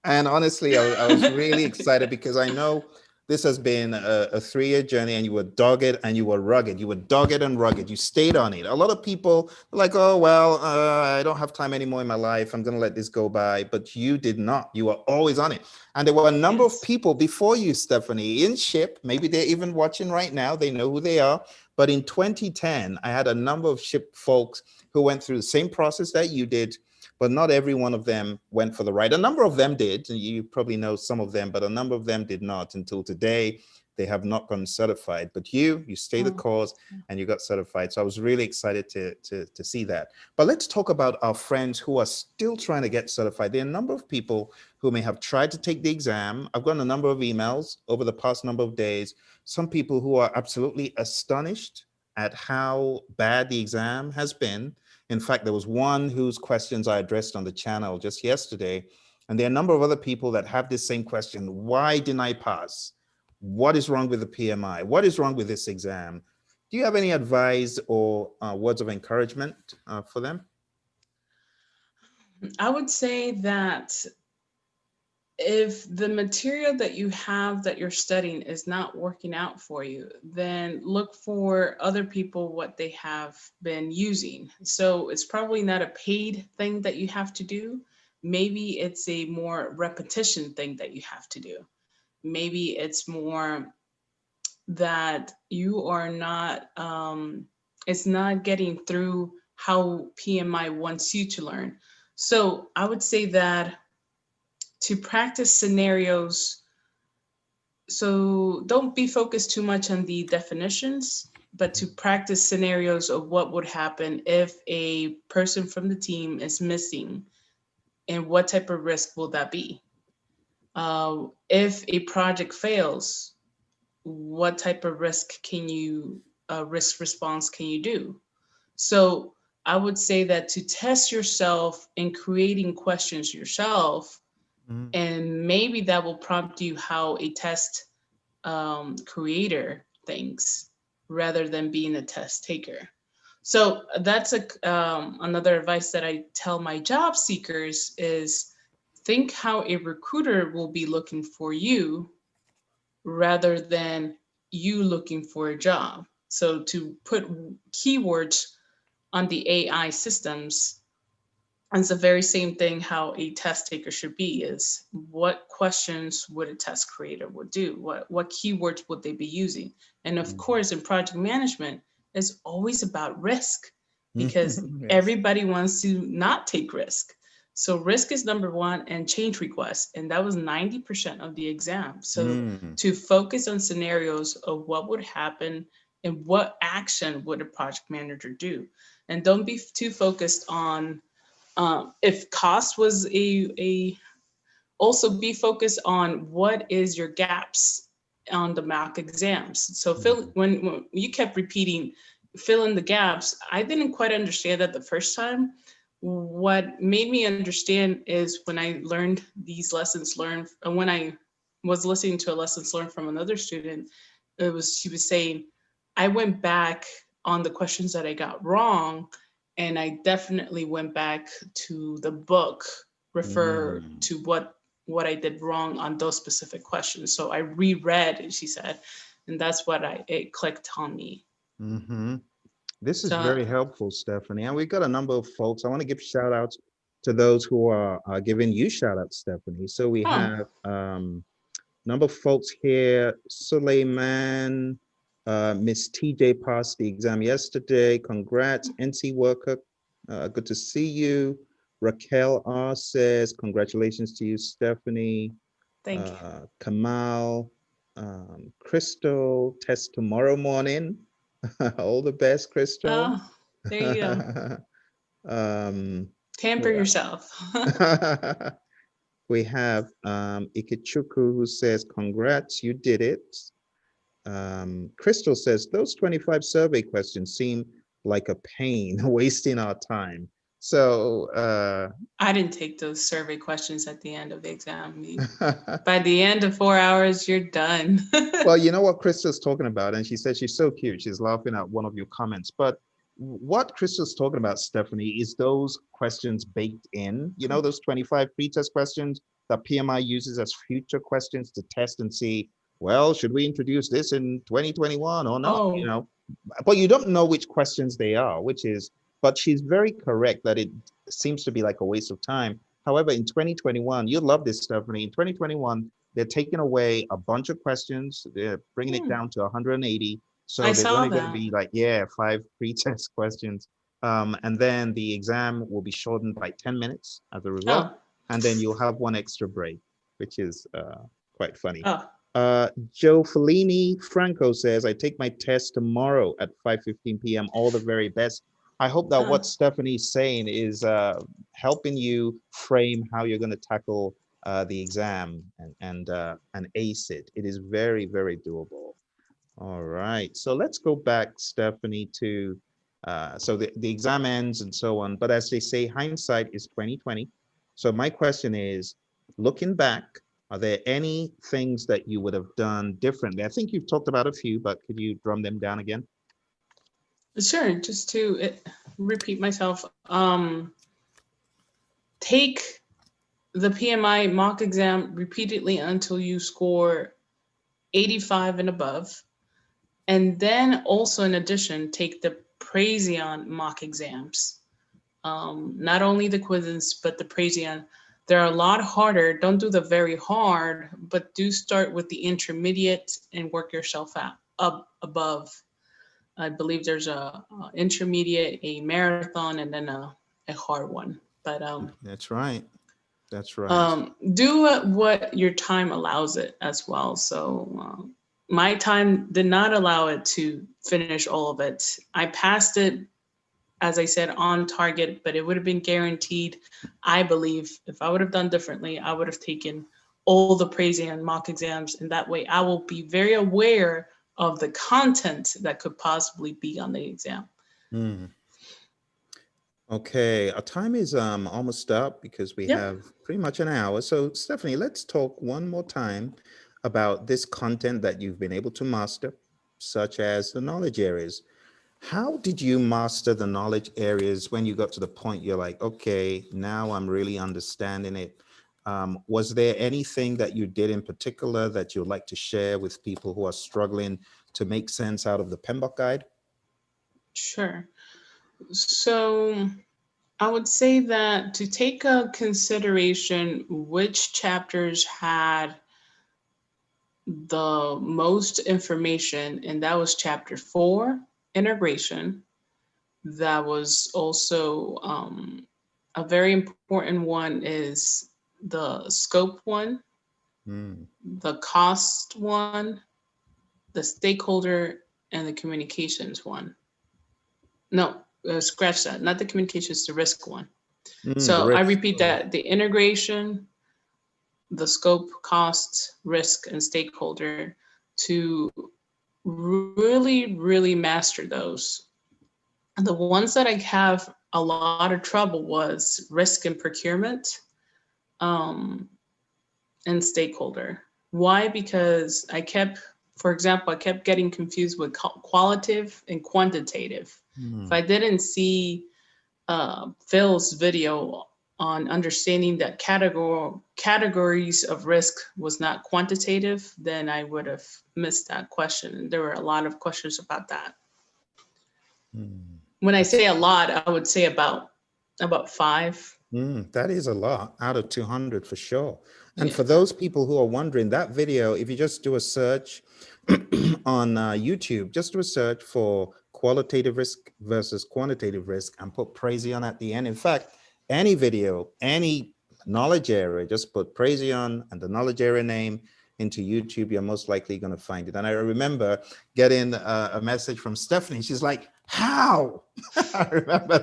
And honestly, I was really excited, because I know this has been a 3-year journey, and you were dogged and you were rugged. You were dogged and rugged. You stayed on it. A lot of people are like, oh, well, I don't have time anymore in my life. I'm going to let this go by. But you did not. You were always on it. And there were a number of people before you, Stephanie, in SHIP. Maybe they're even watching right now. They know who they are. But in 2010, I had a number of SHIP folks who went through the same process that you did, but not every one of them went for the ride. A number of them did, and you probably know some of them, but a number of them did not. Until today, they have not gotten certified. But you stayed the course and you got certified. So I was really excited to see that. But let's talk about our friends who are still trying to get certified. There are a number of people who may have tried to take the exam. I've gotten a number of emails over the past number of days. Some people who are absolutely astonished at how bad the exam has been. In fact, there was one whose questions I addressed on the channel just yesterday. And there are a number of other people that have this same question. Why didn't I pass? What is wrong with the PMI? What is wrong with this exam? Do you have any advice or words of encouragement for them? I would say that if the material that you have that you're studying is not working out for you, then look for other people, what they have been using. So it's probably not a paid thing that you have to do. Maybe it's a more repetition thing that you have to do. Maybe it's more that you are not, it's not getting through how PMI wants you to learn. So I would say that to practice scenarios, so don't be focused too much on the definitions, but to practice scenarios of what would happen if a person from the team is missing, and what type of risk will that be? If a project fails, what type of risk response can you do? So I would say that to test yourself in creating questions yourself, and maybe that will prompt you how a test creator thinks, rather than being a test taker. So that's another advice that I tell my job seekers is think how a recruiter will be looking for you, rather than you looking for a job. So to put keywords on the AI systems And it's the very same thing how a test taker should be is what questions would a test creator would do? What keywords would they be using? And of course, in project management, it's always about risk because Yes. everybody wants to not take risk. So risk is number one and change requests. And that was 90% of the exam. So Mm. to focus on scenarios of what would happen and what action would a project manager do. And don't be too focused on if cost was a also be focused on what is your gaps on the mock exams. So Mm. when you kept repeating fill in the gaps, I didn't quite understand that the first time. What made me understand is when I learned these lessons learned, and when I was listening to a lessons learned from another student, she was saying, I went back on the questions that I got wrong, and I definitely went back to the book, refer Mm. to what I did wrong on those specific questions. So I reread, she said, and that's what it clicked on me. Mm-hmm. This is So very helpful, Stephanie. And we've got a number of folks. I want to give shout outs to those who are giving you shout outs, Stephanie. So we oh, have number of folks here. Suleiman, Miss TJ passed the exam yesterday. Congrats, NC worker. Good to see you. Raquel R says, congratulations to you, Stephanie. thank you. Kamal, Crystal, test tomorrow morning. All the best, Crystal. Oh, there you go. um, Pamper who yourself. else? We have Ikichuku who says, congrats, you did it. Crystal says, those 25 survey questions seem like a pain, wasting our time. So, I didn't take those survey questions at the end of the exam. By the end of 4 hours, you're done. well, you know what Crystal's talking about, and she said she's so cute. She's laughing at one of your comments. But what Crystal's talking about, Stephanie, is those questions baked in. You know, those 25 pre-test questions that PMI uses as future questions to test and see, well, should we introduce this in 2021 or not? You Oh, know, but you don't know which questions they are, but she's very correct that it seems to be like a waste of time. However, in 2021, you love this, Stephanie. In 2021, they're taking away a bunch of questions. They're bringing it down to 180. So I there's saw only going to that. be like, yeah, 5 pre-test questions. And then the exam will be shortened by 10 minutes as a result. Oh, And then you'll have one extra break, which is quite funny. oh, Joe Fellini Franco says, I take my test tomorrow at 5:15 p.m. All the very best. I hope that what oh. Stephanie's saying is helping you frame how you're going to tackle the exam and ace it. It is very, very doable. All right. So let's go back, Stephanie, to so the exam ends and so on. But as they say, hindsight is 2020. So my question is, looking back, are there any things that you would have done differently? I think you've talked about a few, but could you drum them down again? Sure. Just to repeat myself, take the PMI mock exam repeatedly until you score 85 and above. And then also in addition, take the Praizion mock exams. Not only the quizzes, but the Praizion. They're a lot harder. Don't do the very hard, but do start with the intermediate and work yourself up above. I believe there's a intermediate, a marathon, and then a hard one. But That's right. That's right. do what your time allows it as well. So my time did not allow it to finish all of it. I passed it, as I said, on target, but it would have been guaranteed. I believe if I would have done differently, I would have taken all the Praizion mock exams, and that way I will be very aware of the content that could possibly be on the exam. Mm. Okay, our time is almost up because we Yep. have pretty much an hour. So Stephanie, let's talk one more time about this content that you've been able to master, such as the knowledge areas. How did you master the knowledge areas when you got to the point you're like, okay, now I'm really understanding it? Was there anything that you did in particular that you'd like to share with people who are struggling to make sense out of the Pmbok guide? Sure. So I would say that to take a consideration which chapters had the most information, and that was chapter 4, integration. That was also a very important one is the scope one, Mm. the cost one, the stakeholder, and the communications one. No, scratch that, not the communications, the risk one. The So I risk. repeat that, the integration, the scope, cost, risk, and stakeholder, to really master those. The ones that I have a lot of trouble was risk and procurement, and stakeholder. Why? Because for example, I kept getting confused with qualitative and quantitative. If I didn't see Phil's video on understanding that categories of risk was not quantitative, then I would have missed that question. There were a lot of questions about that. When I say a lot, I would say about 5. That is a lot out of 200 for sure. And for those people who are wondering, that video, if you just do a search on YouTube, just do a search for qualitative risk versus quantitative risk and put Praizion at the end. In fact, any video, any knowledge area, just put Praizion and the knowledge area name into YouTube, you're most likely going to find it. And I remember getting a message from Stephanie. She's like, how? I remember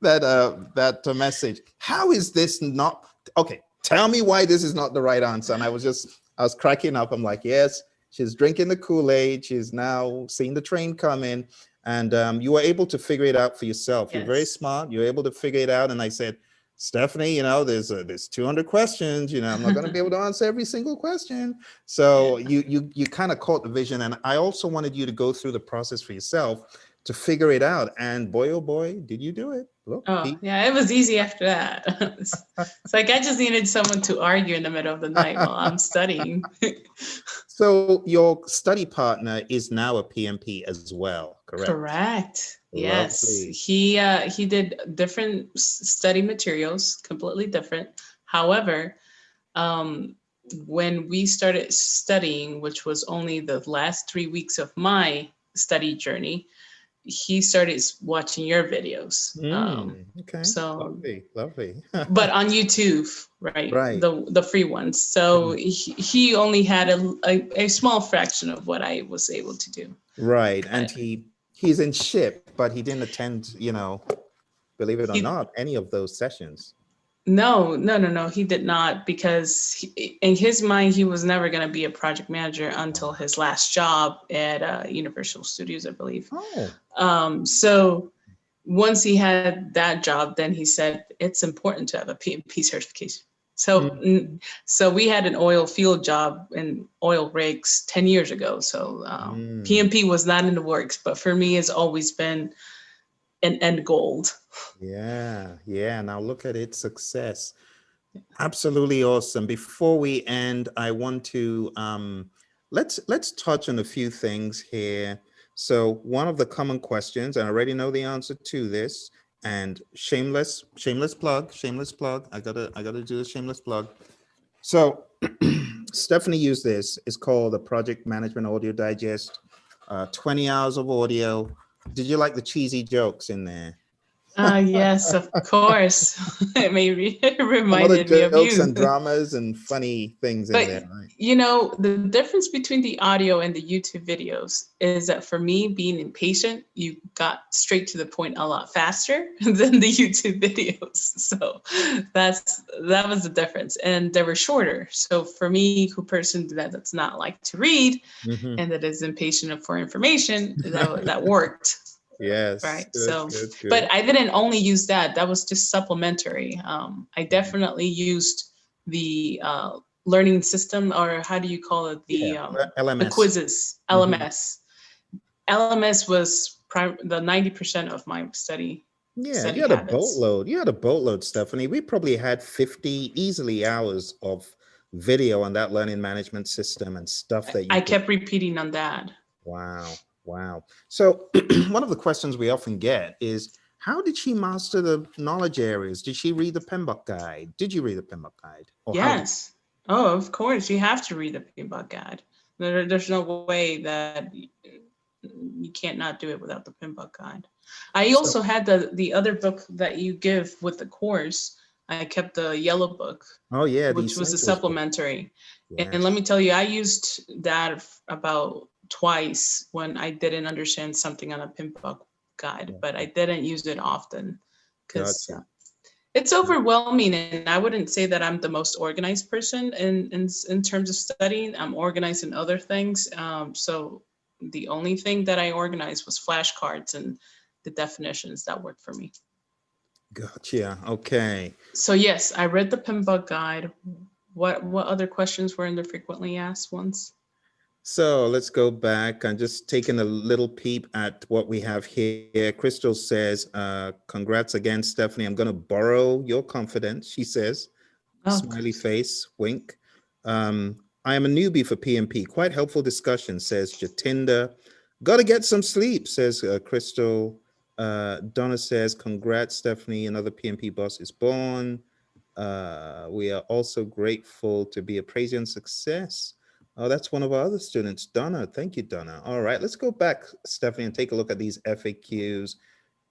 that message. How is this not? Okay, tell me why this is not the right answer. And I was cracking up. I'm like, yes, she's drinking the Kool-Aid. She's now seeing the train coming. And you were able to figure it out for yourself. Yes. You're very smart. You're able to figure it out. And I said, Stephanie, there's 200 questions, I'm not going to be able to answer every single question. So you kind of caught the vision. And I also wanted you to go through the process for yourself to figure it out. And boy, oh boy, did you do it. Look, yeah, it was easy after that. It's like I just needed someone to argue in the middle of the night while I'm studying. So your study partner is now a PMP as well, correct? Correct. Yes, he did different study materials, completely different. However, when we started studying, which was only the last 3 weeks of my study journey, he started watching your videos. Okay. So lovely. But on YouTube, right? The free ones. So he only had a small fraction of what I was able to do. Right, and he's in SHPE, but he didn't attend, believe it or not, any of those sessions. No, he did not, because in his mind, he was never going to be a project manager until his last job at Universal Studios, I believe. So once he had that job, then he said, it's important to have a PMP certification. So we had an oil field job in oil rigs 10 years ago. So PMP was not in the works, but for me, it's always been an end goal. Yeah. Now look at its success. Absolutely awesome. Before we end, I want to let's touch on a few things here. So one of the common questions, and I already know the answer to this, and shameless plug. I gotta do a shameless plug. So Stephanie used this. It's called the Project Management Audio Digest. 20 hours of audio. Did you like the cheesy jokes in there? Yes, of course. It reminded me of you. Jokes and dramas and funny things in there, right? The difference between the audio and the YouTube videos is that for me, being impatient, you got straight to the point a lot faster than the YouTube videos. So that was the difference. And they were shorter. So for me, a person that's not like to read and that is impatient for information, that worked. Yes. Right. Good. But I didn't only use that. That was just supplementary. I definitely used the learning system, or how do you call it? The LMS. The quizzes. LMS. LMS was the 90% of my study. Yeah, you had a boatload. You had a boatload, Stephanie. We probably had 50 easily hours of video on that learning management system and stuff that I kept repeating on that. Wow. So one of the questions we often get is, How did she master the knowledge areas? Did she read the Pmbok guide? Did you read the Pmbok guide? Or how did Yes. Oh, of course. You have to read the Pmbok guide. There's no way that you can't not do it without the Pmbok guide. I so, also had the other book that you give with the course. I kept the yellow book, oh yeah, the which was a essentials book. supplementary. And let Yes. me tell you, I used that about twice when I didn't understand something on a Pmbok guide, but I didn't use it often because Gotcha. it's overwhelming, and I wouldn't say that I'm the most organized person in terms of studying. I'm organized in other things. So the only thing that I organized was flashcards and the definitions that worked for me. Gotcha. Okay. So yes, I read the Pmbok guide. What other questions were in the frequently asked ones? So let's go back. I'm just taking a little peep at what we have here. Crystal says, congrats again, Stephanie. I'm going to borrow your confidence, she says. Oh, Smiley face, wink. I am a newbie for PMP. Quite helpful discussion, says Jatinda. Got to get some sleep, says Crystal. Donna says, congrats, Stephanie. Another PMP boss is born. We are also grateful to be a Praizion success. Oh, that's one of our other students, Donna. Thank you, Donna. All right, let's go back, Stephanie, and take a look at these FAQs.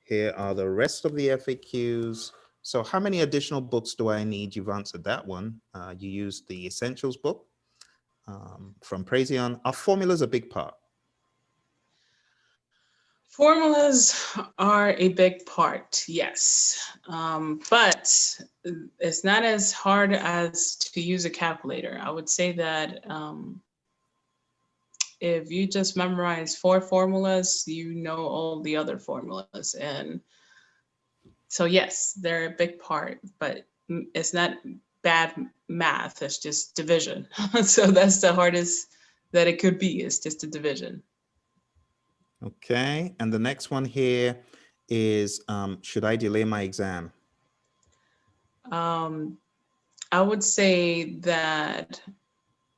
Here are the rest of the FAQs. So how many additional books do I need? You've answered that one. You used the Essentials book from Praizion. Are formulas a big part? formulas are a big part, yes. But it's not as hard as to use a calculator. I would say that if you just memorize 4 formulas, you know all the other formulas. And so yes, they're a big part, but it's not bad math, it's just division. So that's the hardest that it could be, is just a division. Okay, and the next one here is, should I delay my exam? I would say that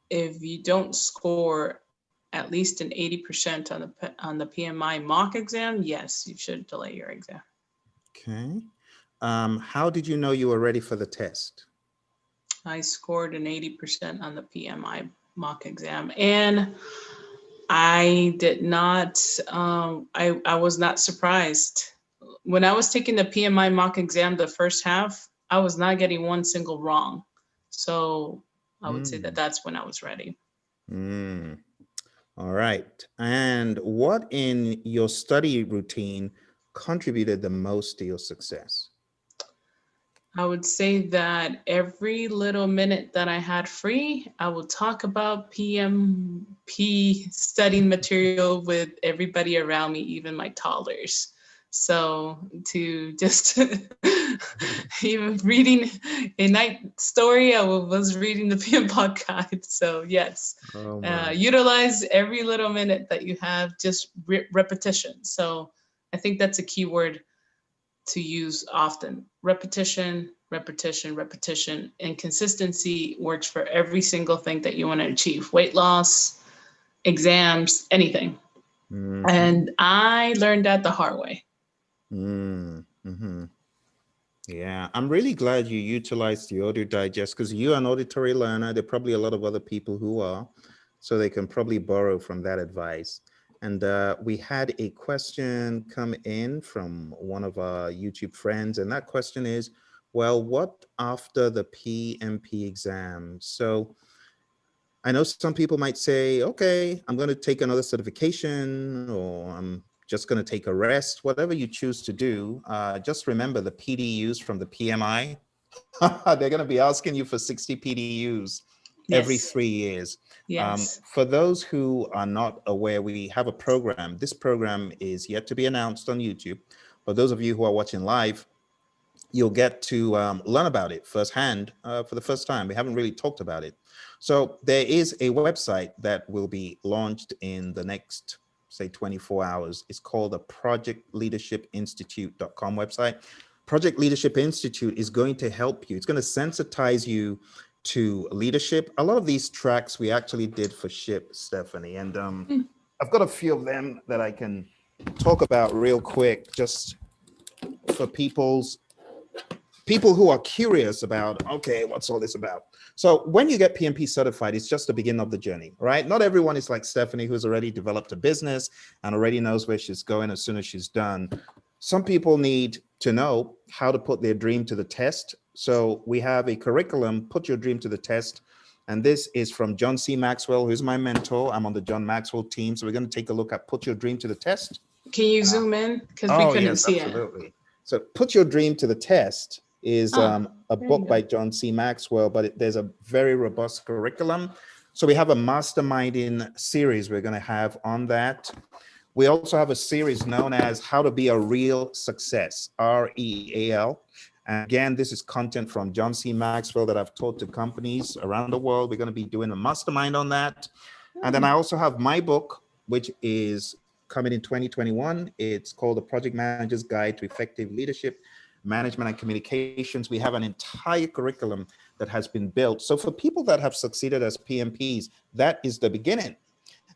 if you don't score at least an 80% on the PMI mock exam, yes, you should delay your exam. Okay. How did you know you were ready for the test? I scored an 80% on the PMI mock exam, and I did not, I was not surprised. When I was taking the PMI mock exam, the first half, I was not getting one single wrong. So I would say that that's when I was ready. All right. And what in your study routine contributed the most to your success? I would say that every little minute that I had free, I would talk about PMP studying material with everybody around me, even my toddlers. So to just even reading a night story, I was reading the Pmbok guide. So yes, utilize every little minute that you have, just repetition. So I think that's a key word to use often. Repetition, repetition, repetition, and consistency works for every single thing that you want to achieve. Weight loss, exams, anything. And I learned that the hard way. Yeah, I'm really glad you utilized the audio digest, because you're an auditory learner. There are probably a lot of other people who are, so they can probably borrow from that advice. And we had a question come in from one of our YouTube friends, and that question is, well, what after the PMP exam? So I know some people might say, okay, I'm going to take another certification, or I'm just going to take a rest, whatever you choose to do. Just remember the PDUs from the PMI. They're going to be asking you for 60 PDUs every 3 years. Yes. For those who are not aware, we have a program. This program is yet to be announced on YouTube. But those of you who are watching live, you'll get to learn about it firsthand for the first time. We haven't really talked about it. So there is a website that will be launched in the next, say, 24 hours. It's called the projectleadershipinstitute.com website. Project Leadership Institute is going to help you. It's going to sensitize you to leadership. A lot of these tracks we actually did for SHPE, Stephanie, and I've got a few of them that I can talk about real quick, just for people who are curious about, okay, what's all this about? So when you get PMP certified, it's just the beginning of the journey, right? Not everyone is like Stephanie, who's already developed a business and already knows where she's going as soon as she's done. Some people need to know how to put their dream to the test. So we have a curriculum, Put Your Dream to the Test. And this is from John C. Maxwell, who's my mentor. I'm on the John Maxwell team. So we're going to take a look at Put Your Dream to the Test. Can you zoom in? Because we Oh, couldn't yes, see absolutely. So Put Your Dream to the Test is a there book you by go. John C. Maxwell, but there's a very robust curriculum. So we have a masterminding series we're going to have on that. We also have a series known as How to Be a Real Success, REAL. And again, this is content from John C. Maxwell that I've taught to companies around the world. We're going to be doing a mastermind on that. And then I also have my book, which is coming in 2021. It's called The Project Manager's Guide to Effective Leadership, Management and Communications. We have an entire curriculum that has been built. So for people that have succeeded as PMPs, that is the beginning.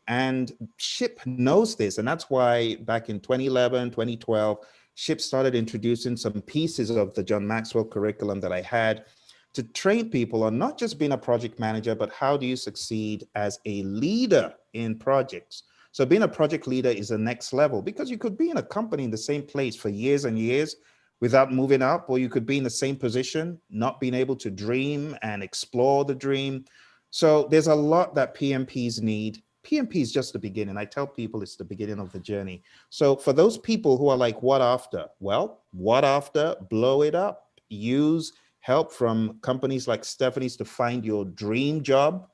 And SHPE knows this. And that's why back in 2011, 2012, SHPE started introducing some pieces of the John Maxwell curriculum that I had to train people on not just being a project manager, but how do you succeed as a leader in projects? So being a project leader is the next level, because you could be in a company in the same place for years and years without moving up, or you could be in the same position, not being able to dream and explore the dream. So there's a lot that PMPs need. PMP is just the beginning. I tell people it's the beginning of the journey. So for those people who are like, what after? Well, what after? Blow it up. Use help from companies like Stephanie's to find your dream job.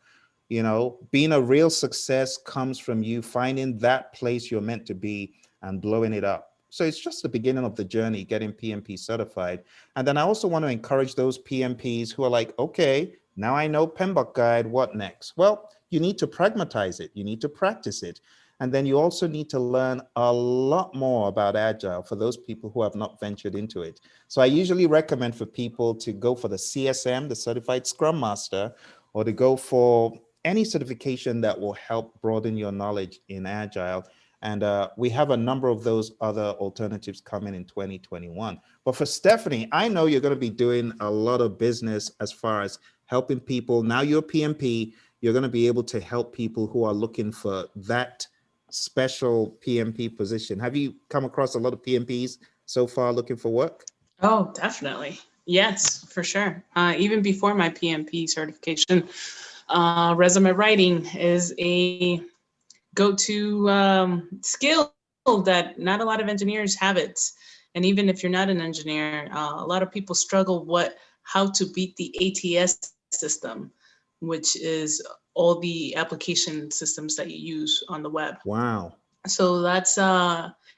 You know, being a real success comes from you finding that place you're meant to be and blowing it up. So it's just the beginning of the journey, getting PMP certified. And then I also want to encourage those PMPs who are like, okay, now I know Pmbok guide, what next? Well, you need to pragmatize it. You need to practice it. And then you also need to learn a lot more about Agile for those people who have not ventured into it. So I usually recommend for people to go for the CSM, the Certified Scrum Master, or to go for any certification that will help broaden your knowledge in Agile. And we have a number of those other alternatives coming in 2021. But for Stephanie, I know you're going to be doing a lot of business as far as helping people. Now you're PMP, you're going to be able to help people who are looking for that special PMP position. Have you come across a lot of PMPs so far looking for work? Oh, definitely. Yes, for sure. Even before my PMP certification, resume writing is a go-to skill that not a lot of engineers have it. And even if you're not an engineer, a lot of people struggle how to beat the ATS system, which is all the application systems that you use on the web. Wow. So that's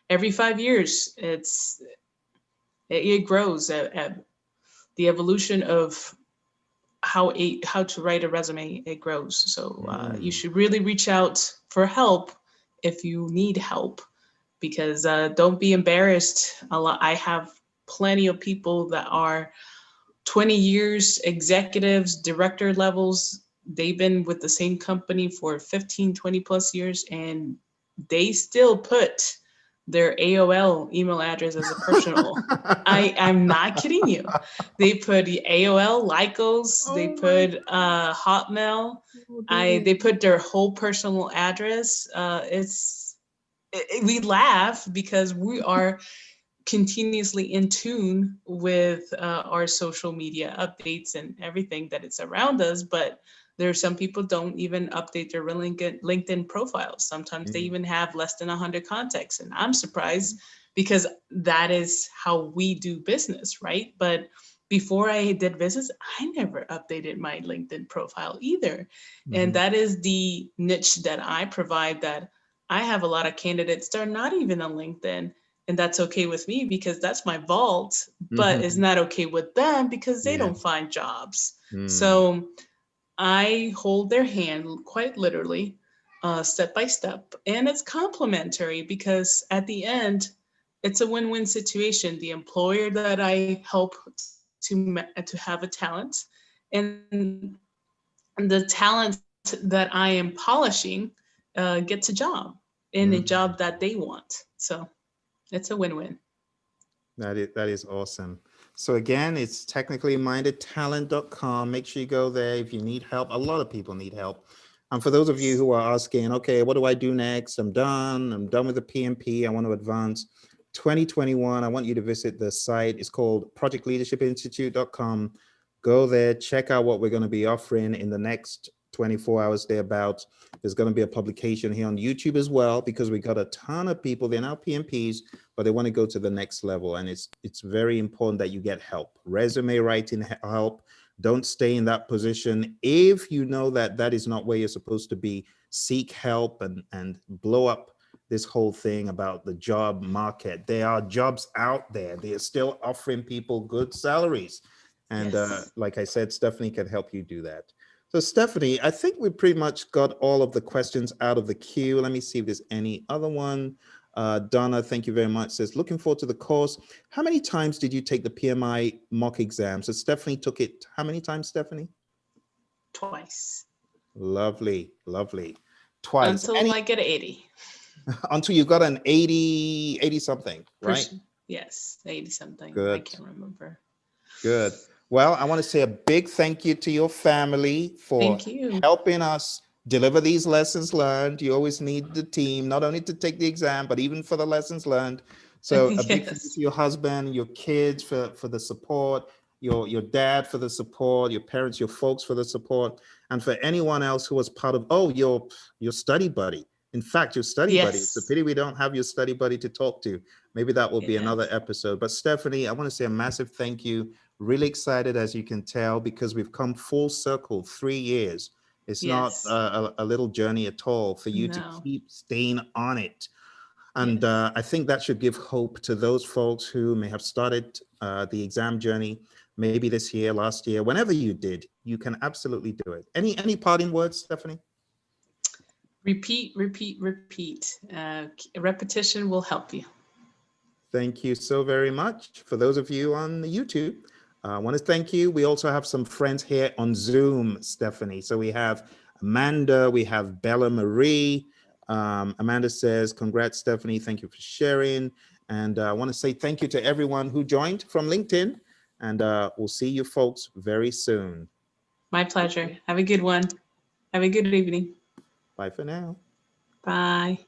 every 5 years, it grows at the evolution of how to write a resume, it grows. So you should really reach out for help if you need help, because don't be embarrassed. I have plenty of people that are 20 years, executives, director levels. They've been with the same company for 15, 20 plus years, and they still put their AOL email address as a personal. I'm not kidding you. They put the AOL, Lycos, they put Hotmail, they put their whole personal address. We laugh because we are continuously in tune with our social media updates and everything that is around us, but there are some people don't even update their LinkedIn profiles. Sometimes they even have less than 100 contacts, and I'm surprised because that is how we do business, right? But before I did business, I never updated my LinkedIn profile either. And that is the niche that I provide, that I have a lot of candidates that are not even on LinkedIn. And that's okay with me because that's my vault, but it's not okay with them because they don't find jobs. So I hold their hand quite literally, step by step, and it's complimentary because at the end, it's a win-win situation. The employer that I help to have a talent, and the talent that I am polishing gets a job in a job that they want. So it's a win-win. That is awesome. So again, it's technicallymindedtalent.com. Make sure you go there if you need help. A lot of people need help. And for those of you who are asking, okay, what do I do next? I'm done with the PMP. I want to advance. 2021, I want you to visit the site. It's called projectleadershipinstitute.com. Go there, check out what we're going to be offering in the next 24 hours thereabouts. There's going to be a publication here on YouTube as well, because we got a ton of people. They're now PMPs, but they want to go to the next level. And it's very important that you get help. Resume writing help. Don't stay in that position. If you know that that is not where you're supposed to be, seek help and blow up this whole thing about the job market. There are jobs out there. They are still offering people good salaries. And Yes. like I said, Stephanie can help you do that. So Stephanie, I think we pretty much got all of the questions out of the queue. Let me see if there's any other one. Donna, thank you very much. Says, looking forward to the course. How many times did you take the PMI mock exam? So Stephanie took it how many times, Stephanie? Twice. Lovely, lovely. Twice. Until I get 80. Until you got an 80 something, right? Yes, 80 something. Good. I can't remember. Good. Well, I want to say a big thank you to your family for Thank you. helping us deliver these lessons learned. You always need the team, not only to take the exam, but even for the lessons learned. So a big thank you to your husband, your kids for the support, your dad for the support, your parents, your folks for the support, and for anyone else who was part of, your study buddy. In fact, your study buddy. It's a pity we don't have your study buddy to talk to. Maybe that will be another episode. But Stephanie, I want to say a massive thank you. Really excited, as you can tell, because we've come full circle, 3 years. It's not a little journey at all for you to keep staying on it. And I think that should give hope to those folks who may have started the exam journey, maybe this year, last year, whenever you did. You can absolutely do it. Any parting words, Stephanie? Repeat, repeat, repeat. Repetition will help you. Thank you so very much. For those of you on YouTube, I want to thank you. We also have some friends here on Zoom, Stephanie. So we have Amanda, we have Bella Marie. Amanda says, congrats, Stephanie. Thank you for sharing. And I want to say thank you to everyone who joined from LinkedIn. And we'll see you folks very soon. My pleasure. Have a good one. Have a good evening. Bye for now. Bye.